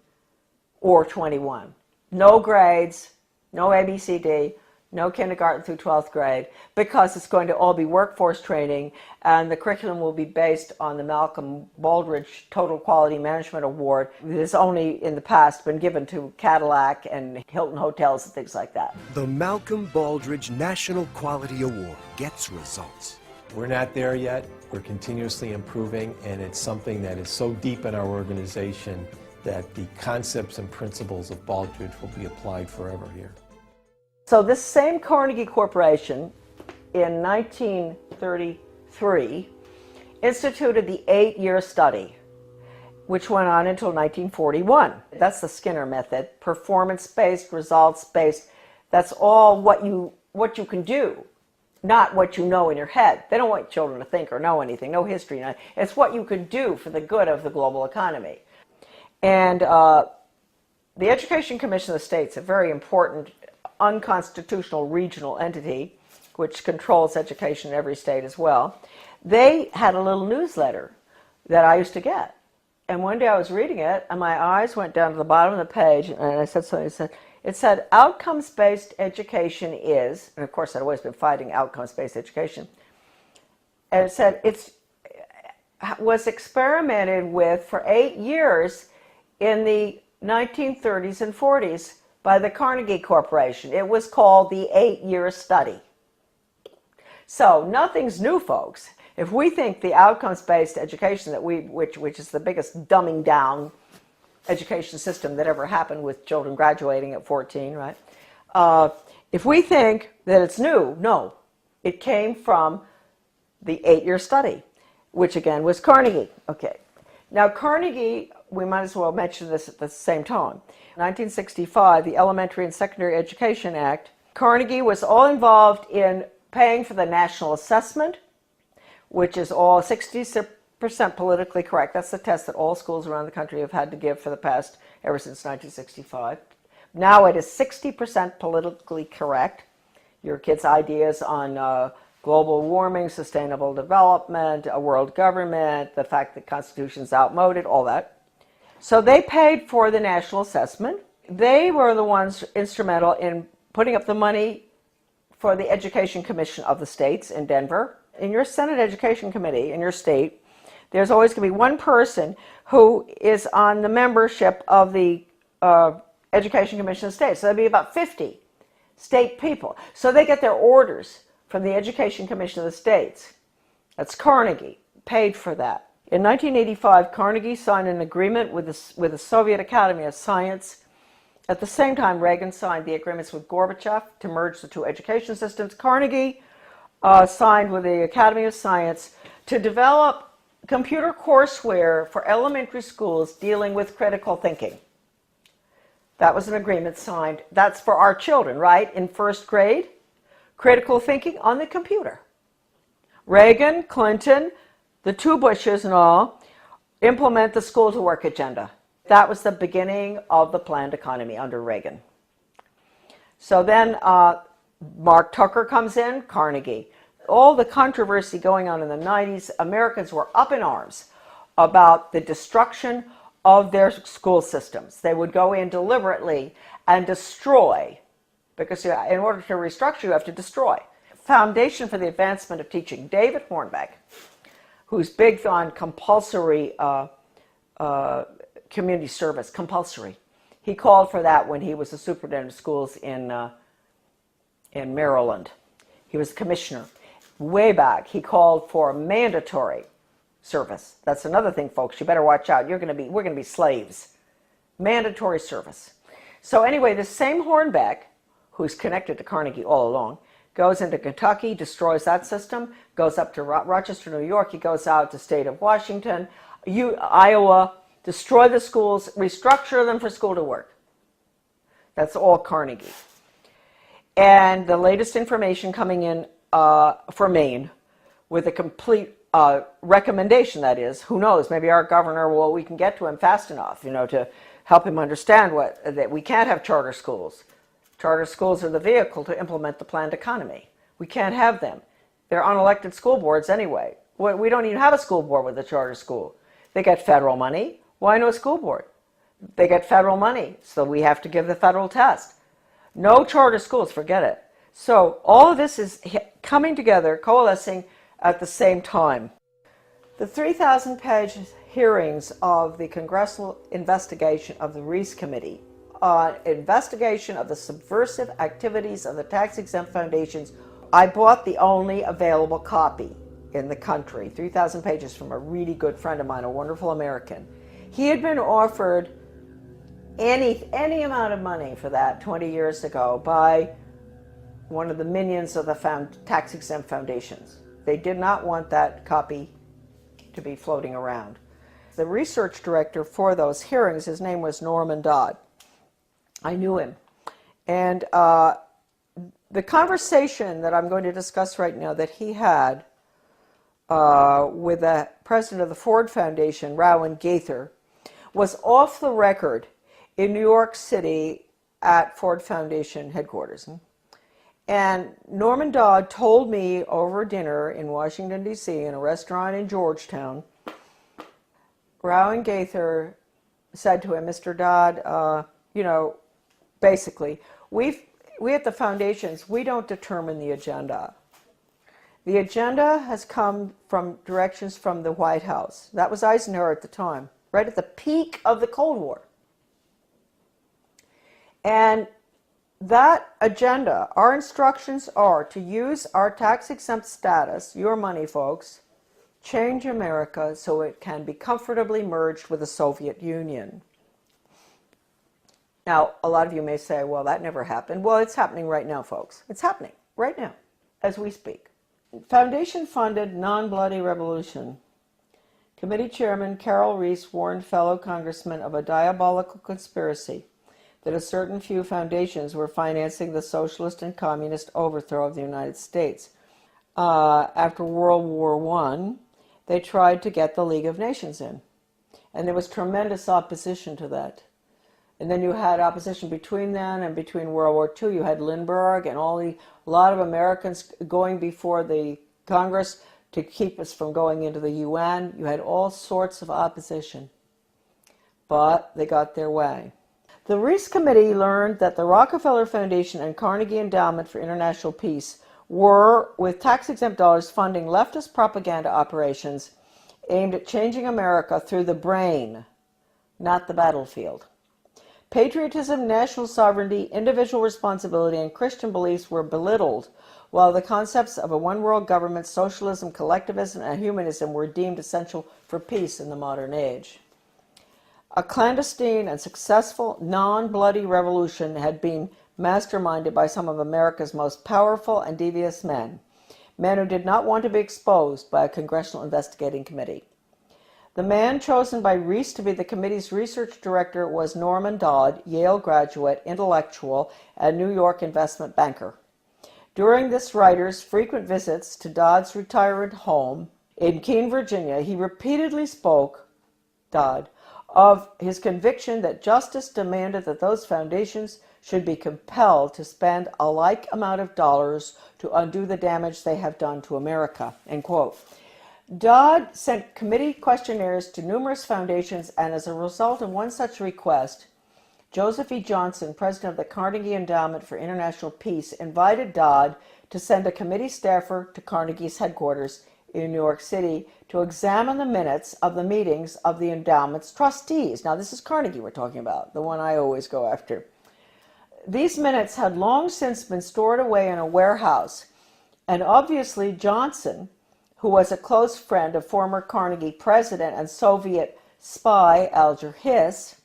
or 21. No grades, no ABCD, no kindergarten through 12th grade, because it's going to all be workforce training, and the curriculum will be based on the Malcolm Baldrige Total Quality Management Award that has only in the past been given to Cadillac and Hilton Hotels and things like that. The Malcolm Baldrige National Quality Award gets results. We're not there yet. We're continuously improving, and it's something that is so deep in our organization that the concepts and principles of Baldrige will be applied forever here. So this same Carnegie Corporation in 1933 instituted the 8-year study, which went on until 1941. That's the Skinner method, performance-based, results-based. That's all what you can do, not what you know in your head. They don't want children to think or know anything, no history. It's what you can do for the good of the global economy. And the Education Commission of the States, a very important unconstitutional regional entity which controls education in every state as well, they had a little newsletter that I used to get. And one day I was reading it and my eyes went down to the bottom of the page and I said something. It said outcomes-based education is, and of course I'd always been fighting outcomes-based education, and it said it was experimented with for 8 years in the 1930s and 40s by the Carnegie Corporation. It was called the 8-year study. So nothing's new, folks. If we think the outcomes-based education that which is the biggest dumbing down education system that ever happened with children graduating at 14, right? If we think that it's new, no. It came from the 8-year study, which again was Carnegie. Okay. Now Carnegie, we might as well mention this at the same time. 1965, the Elementary and Secondary Education Act, Carnegie was all involved in paying for the national assessment, which is all 60% politically correct. That's the test that all schools around the country have had to give for the past, ever since 1965. Now it is 60% politically correct. Your kids' ideas on global warming, sustainable development, a world government, the fact that the Constitution's outmoded, all that. So they paid for the national assessment. They were the ones instrumental in putting up the money for the Education Commission of the states in Denver. In your Senate Education Committee in your state, there's always going to be one person who is on the membership of the Education Commission of States. So that'd be about 50 state people. So they get their orders from the Education Commission of the States. That's Carnegie, paid for that. In 1985, Carnegie signed an agreement with the Soviet Academy of Science. At the same time, Reagan signed the agreements with Gorbachev to merge the two education systems. Carnegie signed with the Academy of Science to develop computer courseware for elementary schools dealing with critical thinking. That was an agreement signed. That's for our children, right? In first grade, critical thinking on the computer. Reagan, Clinton, the two Bushes and all, implement the school to work agenda. That was the beginning of the planned economy under Reagan. So then Mark Tucker comes in, Carnegie. All the controversy going on in the 90s, Americans were up in arms about the destruction of their school systems. They would go in deliberately and destroy, because in order to restructure, you have to destroy. Foundation for the Advancement of Teaching, David Hornbeck, who's big on compulsory community service, compulsory. He called for that when he was the superintendent of schools in Maryland. He was commissioner. Way back, he called for mandatory service. That's another thing, folks. You better watch out. We're going to be slaves. Mandatory service. So anyway, this same Hornbeck, who's connected to Carnegie all along, goes into Kentucky, destroys that system, goes up to Rochester, New York. He goes out to state of Washington, Iowa, destroy the schools, restructure them for school to work. That's all Carnegie. And the latest information coming in for Maine with a complete recommendation, that is. Who knows, maybe our governor, well, we can get to him fast enough, to help him understand that we can't have charter schools. Charter schools are the vehicle to implement the planned economy. We can't have them. They're unelected school boards anyway. We don't even have a school board with a charter school. They get federal money. Why no school board? They get federal money, so we have to give the federal test. No charter schools, forget it. So all of this is coming together, coalescing at the same time. The 3,000-page hearings of the congressional investigation of the Reese Committee on investigation of the subversive activities of the tax-exempt foundations, I bought the only available copy in the country, 3,000 pages, from a really good friend of mine, a wonderful American. He had been offered any amount of money for that 20 years ago by one of the minions of the tax-exempt foundations. They did not want that copy to be floating around. The research director for those hearings, his name was Norman Dodd. I knew him. And the conversation that I'm going to discuss right now that he had with the president of the Ford Foundation, Rowan Gaither, was off the record in New York City at Ford Foundation headquarters. And Norman Dodd told me over dinner in Washington, D.C., in a restaurant in Georgetown, Rowan Gaither said to him, Mr. Dodd, basically, we at the foundations, we don't determine the agenda. The agenda has come from directions from the White House. That was Eisenhower at the time, right at the peak of the Cold War. And that agenda, our instructions are to use our tax-exempt status, your money, folks, change America so it can be comfortably merged with the Soviet Union. Now, a lot of you may say, well, that never happened. Well, it's happening right now, folks. It's happening right now, as we speak. Foundation-funded non-bloody revolution. Committee Chairman Carol Reese warned fellow congressmen of a diabolical conspiracy that a certain few foundations were financing the socialist and communist overthrow of the United States. After World War I, they tried to get the League of Nations in. And there was tremendous opposition to that. And then you had opposition between then and between World War II. You had Lindbergh and a lot of Americans going before the Congress to keep us from going into the UN. You had all sorts of opposition. But they got their way. The Reese Committee learned that the Rockefeller Foundation and Carnegie Endowment for International Peace were, with tax-exempt dollars, funding leftist propaganda operations aimed at changing America through the brain, not the battlefield. Patriotism, national sovereignty, individual responsibility, and Christian beliefs were belittled, while the concepts of a one-world government, socialism, collectivism, and humanism were deemed essential for peace in the modern age. A clandestine and successful non-bloody revolution had been masterminded by some of America's most powerful and devious men who did not want to be exposed by a congressional investigating committee. The man chosen by Reese to be the committee's research director was Norman Dodd, Yale graduate, intellectual, and New York investment banker. During this writer's frequent visits to Dodd's retirement home in Keene, Virginia, he repeatedly spoke, Dodd, of his conviction that justice demanded that those foundations should be compelled to spend a like amount of dollars to undo the damage they have done to America, end quote. Dodd sent committee questionnaires to numerous foundations, and as a result of one such request, Joseph E. Johnson, president of the Carnegie Endowment for International Peace, invited Dodd to send a committee staffer to Carnegie's headquarters in New York City to examine the minutes of the meetings of the endowment's trustees. Now, this is Carnegie we're talking about, the one I always go after. These minutes had long since been stored away in a warehouse, and obviously Johnson, who was a close friend of former Carnegie president and Soviet spy Alger Hiss,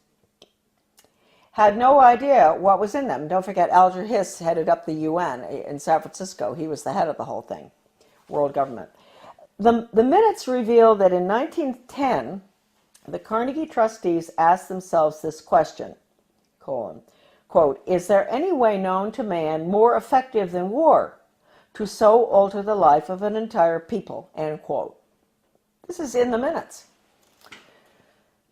had no idea what was in them. Don't forget, Alger Hiss headed up the UN in San Francisco. He was the head of the whole thing, world government. The minutes reveal that in 1910, the Carnegie trustees asked themselves this question, quote, is there any way known to man more effective than war? to so alter the life of an entire people, end quote. This is in the minutes.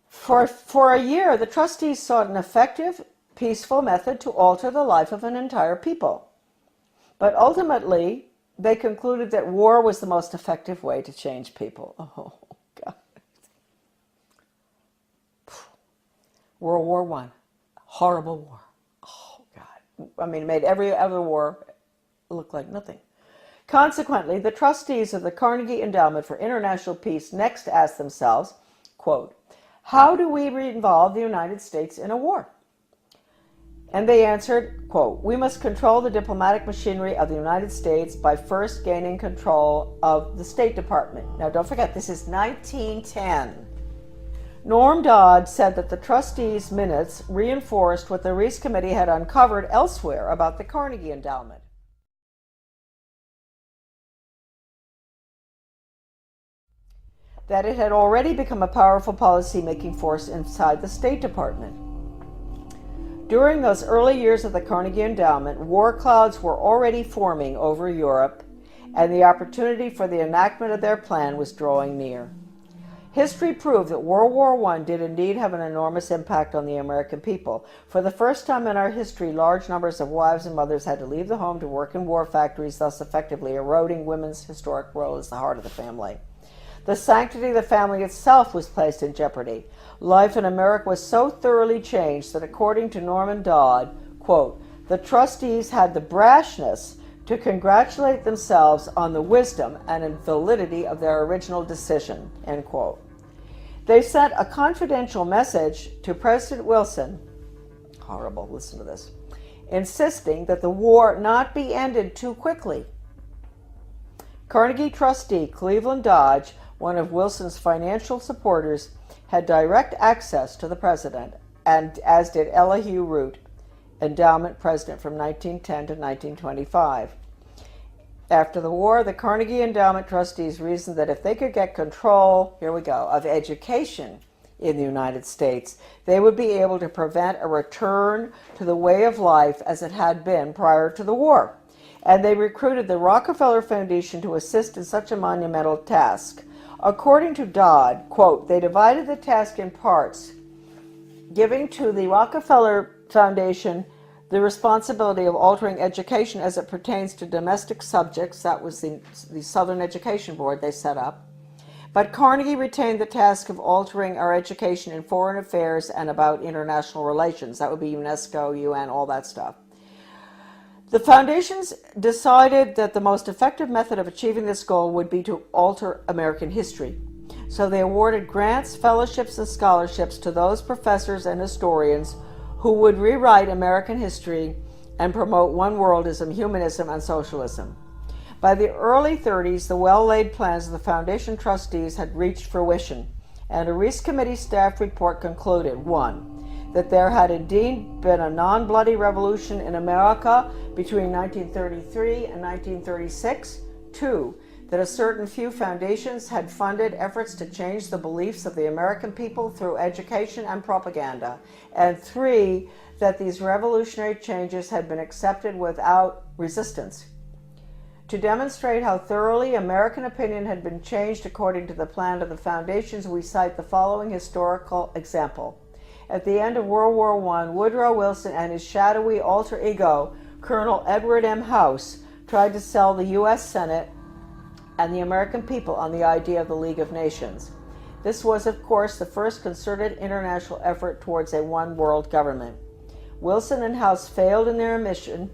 For a year, the trustees sought an effective, peaceful method to alter the life of an entire people. But ultimately, they concluded that war was the most effective way to change people. Oh, God. World War I. Horrible war. Oh, God. I mean, it made every other war look like nothing. Consequently, the trustees of the Carnegie Endowment for International Peace next asked themselves, quote, how do we involve the United States in a war? And they answered, quote, we must control the diplomatic machinery of the United States by first gaining control of the State Department. Now, don't forget, this is 1910. Norm Dodd said that the trustees' minutes reinforced what the Reese Committee had uncovered elsewhere about the Carnegie Endowment. That it had already become a powerful policy-making force inside the State Department. During those early years of the Carnegie Endowment, war clouds were already forming over Europe, and the opportunity for the enactment of their plan was drawing near. History proved that World War I did indeed have an enormous impact on the American people. For the first time in our history, large numbers of wives and mothers had to leave the home to work in war factories, thus effectively eroding women's historic role as the heart of the family. The sanctity of the family itself was placed in jeopardy. Life in America was so thoroughly changed that, according to Norman Dodd, quote, the trustees had the brashness to congratulate themselves on the wisdom and validity of their original decision, end quote. They sent a confidential message to President Wilson, horrible, listen to this, insisting that the war not be ended too quickly. Carnegie trustee Cleveland Dodge, one of Wilson's financial supporters, had direct access to the president, and as did Elihu Root, endowment president from 1910 to 1925. After the war, the Carnegie Endowment trustees reasoned that if they could get control, here we go, of education in the United States, they would be able to prevent a return to the way of life as it had been prior to the war. And they recruited the Rockefeller Foundation to assist in such a monumental task. According to Dodd, quote, they divided the task in parts, giving to the Rockefeller Foundation the responsibility of altering education as it pertains to domestic subjects. That was the Southern Education Board they set up. But Carnegie retained the task of altering our education in foreign affairs and about international relations. That would be UNESCO, UN, all that stuff. The foundations decided that the most effective method of achieving this goal would be to alter American history. So they awarded grants, fellowships, and scholarships to those professors and historians who would rewrite American history and promote one worldism, humanism, and socialism. By the early 30s, the well-laid plans of the foundation trustees had reached fruition, and a Reese Committee staff report concluded, 1, that there had indeed been a non-bloody revolution in America between 1933 and 1936. 2, that a certain few foundations had funded efforts to change the beliefs of the American people through education and propaganda. And 3, that these revolutionary changes had been accepted without resistance. To demonstrate how thoroughly American opinion had been changed according to the plan of the foundations, we cite the following historical example. At the end of World War I, Woodrow Wilson and his shadowy alter ego, Colonel Edward M. House, tried to sell the U.S. Senate and the American people on the idea of the League of Nations. This was, of course, the first concerted international effort towards a one-world government. Wilson and House failed in their mission,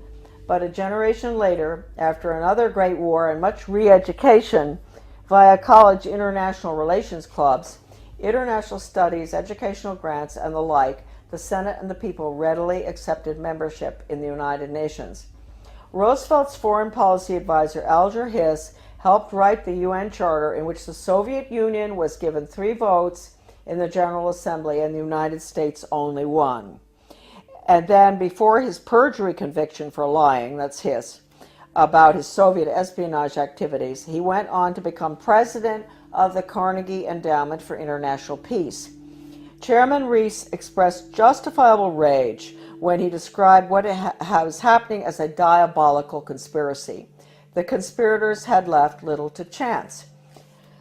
but a generation later, after another great war and much re-education via college international relations clubs, international studies, educational grants, and the like, the Senate and the people readily accepted membership in the United Nations. Roosevelt's foreign policy advisor, Alger Hiss, helped write the UN Charter, in which the Soviet Union was given 3 votes in the General Assembly and the United States only 1. And then, before his perjury conviction for lying, that's Hiss, about his Soviet espionage activities, he went on to become president of the Carnegie Endowment for International Peace. Chairman Reese expressed justifiable rage when he described what was happening as a diabolical conspiracy. the conspirators had left little to chance.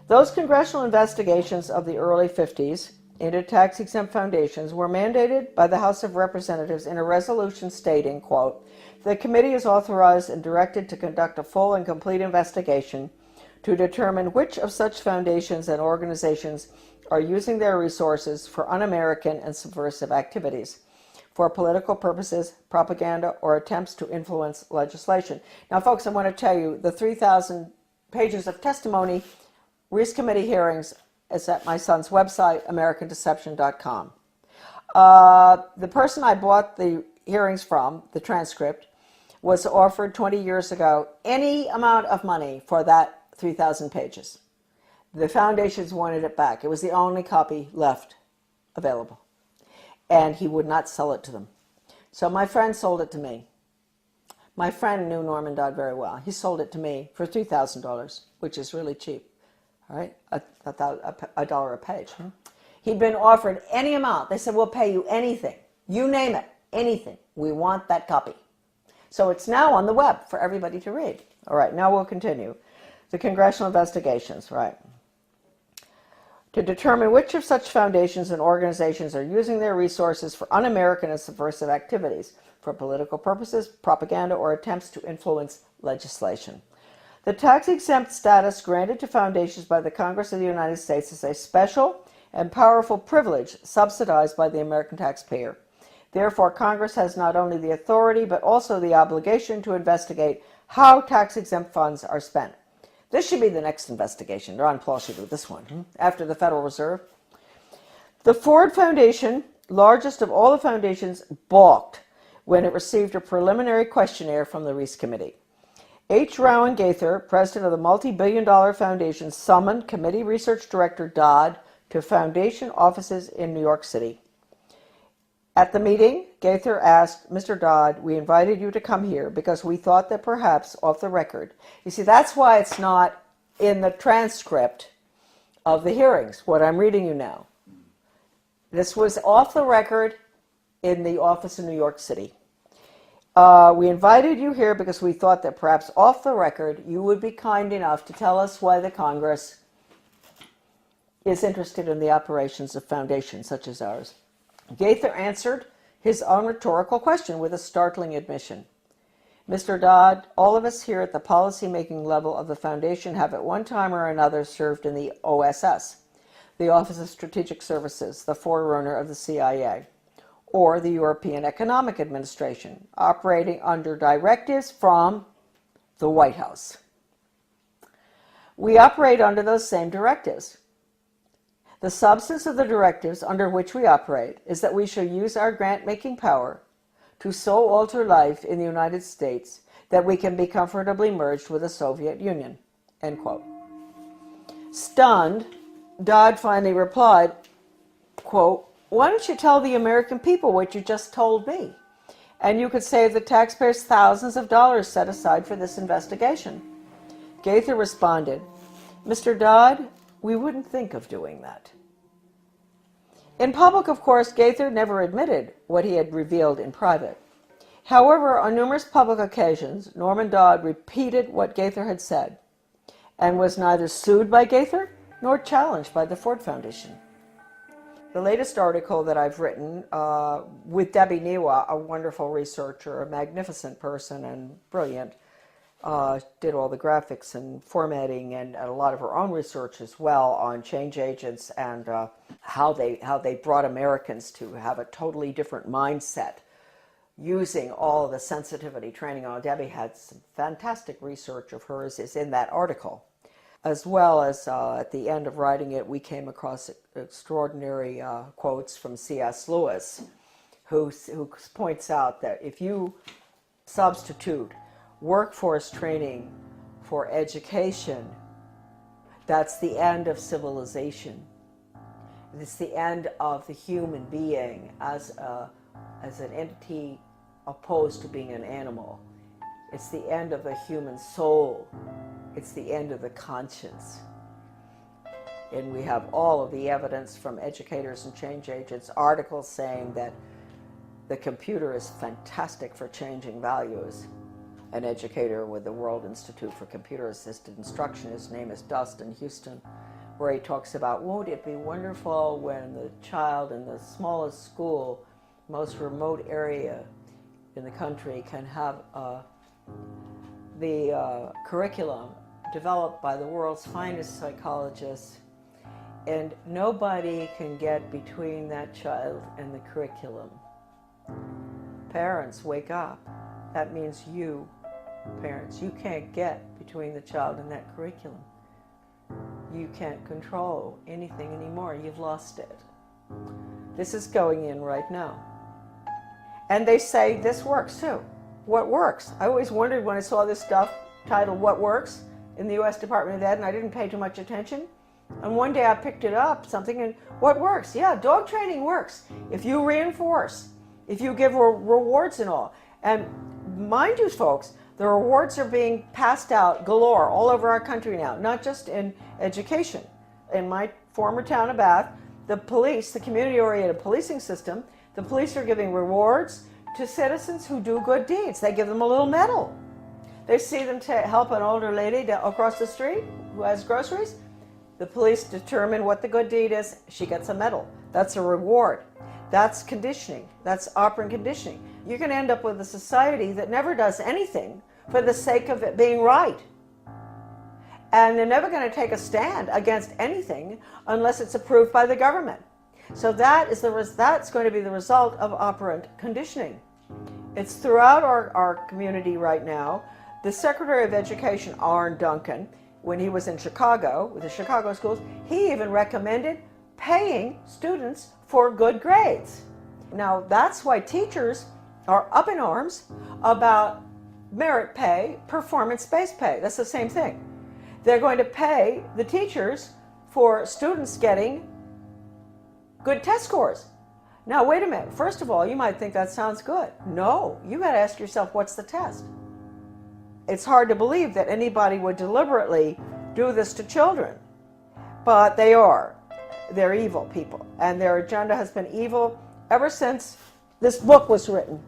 Those congressional investigations of the early 50s into tax-exempt foundations were mandated by the House of Representatives in a resolution stating, quote, "The committee is authorized and directed to conduct a full and complete investigation to determine which of such foundations and organizations are using their resources for un-American and subversive activities, for political purposes, propaganda, or attempts to influence legislation." Now, folks, I want to tell you, the 3,000 pages of testimony, Reese Committee hearings, is at my son's website, AmericanDeception.com. The person I bought the hearings from, the transcript, was offered 20 years ago any amount of money for that 3,000 pages. The foundations wanted it back. It was the only copy left available. And he would not sell it to them. So my friend sold it to me. My friend knew Norman Dodd very well. He sold it to me for $3,000, which is really cheap. All right, a dollar a page. He'd been offered any amount. They said, "We'll pay you anything. You name it, anything. We want that copy." So it's now on the web for everybody to read. All right, now we'll continue. The congressional investigations, right. To determine which of such foundations and organizations are using their resources for un-American and subversive activities, for political purposes, propaganda, or attempts to influence legislation. The tax-exempt status granted to foundations by the Congress of the United States is a special and powerful privilege subsidized by the American taxpayer. Therefore, Congress has not only the authority but also the obligation to investigate how tax-exempt funds are spent. This should be the next investigation. Ron Paul should do this one, after the Federal Reserve. The Ford Foundation, largest of all the foundations, balked when it received a preliminary questionnaire from the Reese Committee. H. Rowan Gaither, president of the multi-billion-dollar foundation, summoned committee research director Dodd to foundation offices in New York City. At the meeting, Gaither asked, "Mr. Dodd, we invited you to come here because we thought that perhaps off the record." You see, that's why it's not in the transcript of the hearings, what I'm reading you now. This was off the record in the office in New York City. "We invited you here because we thought that perhaps off the record you would be kind enough to tell us why the Congress is interested in the operations of foundations such as ours." Gaither answered his own rhetorical question with a startling admission. "Mr. Dodd, all of us here at the policy-making level of the foundation have at one time or another served in the OSS, the Office of Strategic Services, the forerunner of the CIA, or the European Economic Administration, operating under directives from the White House. We operate under those same directives. The substance of the directives under which we operate is that we shall use our grant-making power to so alter life in the United States that we can be comfortably merged with the Soviet Union." End quote. Stunned, Dodd finally replied, quote, "Why don't you tell the American people what you just told me? And you could save the taxpayers thousands of dollars set aside for this investigation." Gaither responded, "Mr. Dodd, we wouldn't think of doing that." In public, of course, Gaither never admitted what he had revealed in private. However, on numerous public occasions, Norman Dodd repeated what Gaither had said and was neither sued by Gaither nor challenged by the Ford Foundation. The latest article that I've written with Debbie Niwa, a wonderful researcher, a magnificent person and brilliant, did all the graphics and formatting and a lot of her own research as well on change agents and how they brought Americans to have a totally different mindset using all of the sensitivity training. Debbie had some fantastic research of hers is in that article. As well as at the end of writing it, we came across extraordinary quotes from C.S. Lewis, who points out that if you substitute workforce training for education, that's the end of civilization. It's the end of the human being as an entity opposed to being an animal. It's the end of the human soul. It's the end of the conscience. And we have all of the evidence from educators and change agents, articles saying that the computer is fantastic for changing values. an educator with the World Institute for Computer Assisted Instruction. His name is Dustin Houston, where he talks about, won't it be wonderful when the child in the smallest school, most remote area in the country can have the curriculum developed by the world's finest psychologists, and nobody can get between that child and the curriculum. Parents, wake up. That means you, parents, you can't get between the child and that curriculum. You can't control anything anymore. You've lost it. This is going in right now. And they say this works too. What works? I always wondered when I saw this stuff titled What Works in the U.S. Department of Ed, and I didn't pay too much attention. And one day I picked it up, something, and what works? Yeah, dog training works. If you reinforce, if you give rewards and all. And mind you, folks, the rewards are being passed out galore all over our country now, not just in education. In my former town of Bath, the police, the community-oriented policing system, the police are giving rewards to citizens who do good deeds. They give them a little medal. They see them help an older lady across the street who has groceries. The police determine what the good deed is. She gets a medal. That's a reward. That's conditioning. That's operant conditioning. You're going to end up with a society that never does anything for the sake of it being right. And they're never going to take a stand against anything unless it's approved by the government. So that's going to be the result of operant conditioning. It's throughout our community right now. The Secretary of Education, Arne Duncan, when he was in Chicago, with the Chicago schools, he even recommended paying students for good grades. Now, that's why teachers are up in arms about merit pay, performance-based pay. That's the same thing. They're going to pay the teachers for students getting good test scores. Now, wait a minute. First of all, you might think that sounds good. No, you got to ask yourself, what's the test? It's hard to believe that anybody would deliberately do this to children, but they are. They're evil people, and their agenda has been evil ever since this book was written.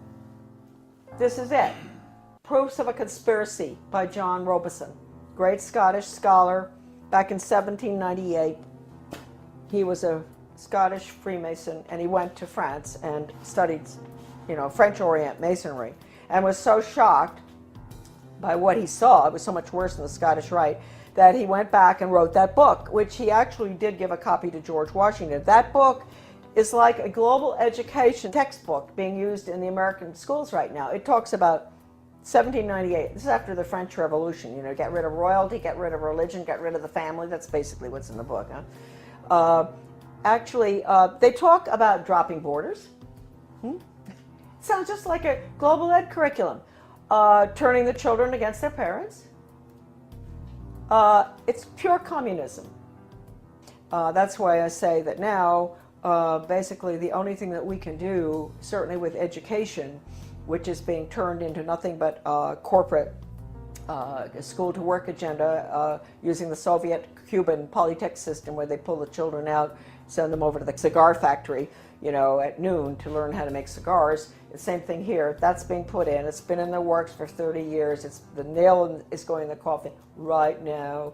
This is it. Proofs of a Conspiracy by John Robison, great Scottish scholar. Back in 1798, he was a Scottish Freemason, and he went to France and studied, French Orient Masonry, and was so shocked by what he saw, it was so much worse than the Scottish Rite, that he went back and wrote that book, which he actually did give a copy to George Washington. That book is like a global education textbook being used in the American schools right now. It talks about 1798. This is after the French Revolution. Get rid of royalty, get rid of religion, get rid of the family. That's basically what's in the book. They talk about dropping borders. Sounds just like a global ed curriculum. Turning the children against their parents. It's pure communism. That's why I say that now, basically the only thing that we can do, certainly with education, which is being turned into nothing but corporate school-to-work agenda, using the Soviet-Cuban Polytech system where they pull the children out, send them over to the cigar factory, at noon to learn how to make cigars. The same thing here. That's being put in. It's been in the works for 30 years. The nail is going in the coffin right now.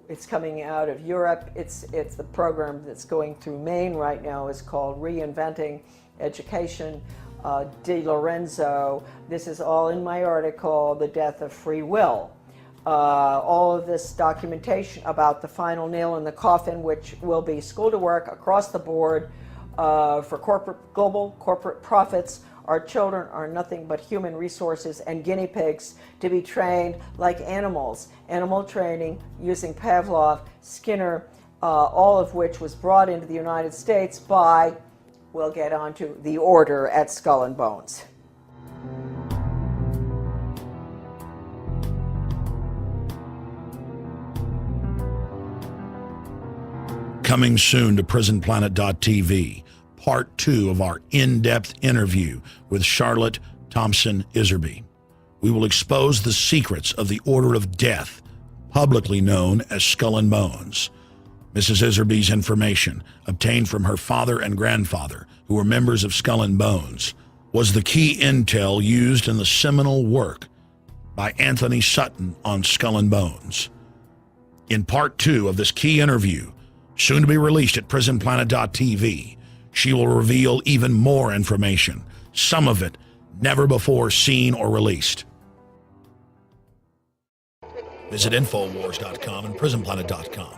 It's coming out of Europe. It's the program that's going through Maine right now is called Reinventing Education. De Lorenzo. This is all in my article, The Death of Free Will. All of this documentation about the final nail in the coffin, which will be school to work across the board for global corporate profits. Our children are nothing but human resources and guinea pigs to be trained like animals. Animal training using Pavlov, Skinner, all of which was brought into the United States by, we'll get onto, the order at Skull and Bones. Coming soon to PrisonPlanet.tv, part 2 of our in-depth interview with Charlotte Thompson Iserbyt. We will expose the secrets of the Order of Death, publicly known as Skull and Bones. Mrs. Iserbyt's information, obtained from her father and grandfather, who were members of Skull and Bones, was the key intel used in the seminal work by Anthony Sutton on Skull and Bones. In part 2 of this key interview, soon to be released at prisonplanet.tv, she will reveal even more information, some of it never before seen or released. Visit Infowars.com and PrisonPlanet.com.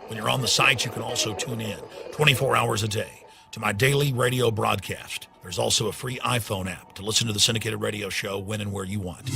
When you're on the sites, you can also tune in 24 hours a day to my daily radio broadcast. There's also a free iPhone app to listen to the syndicated radio show when and where you want.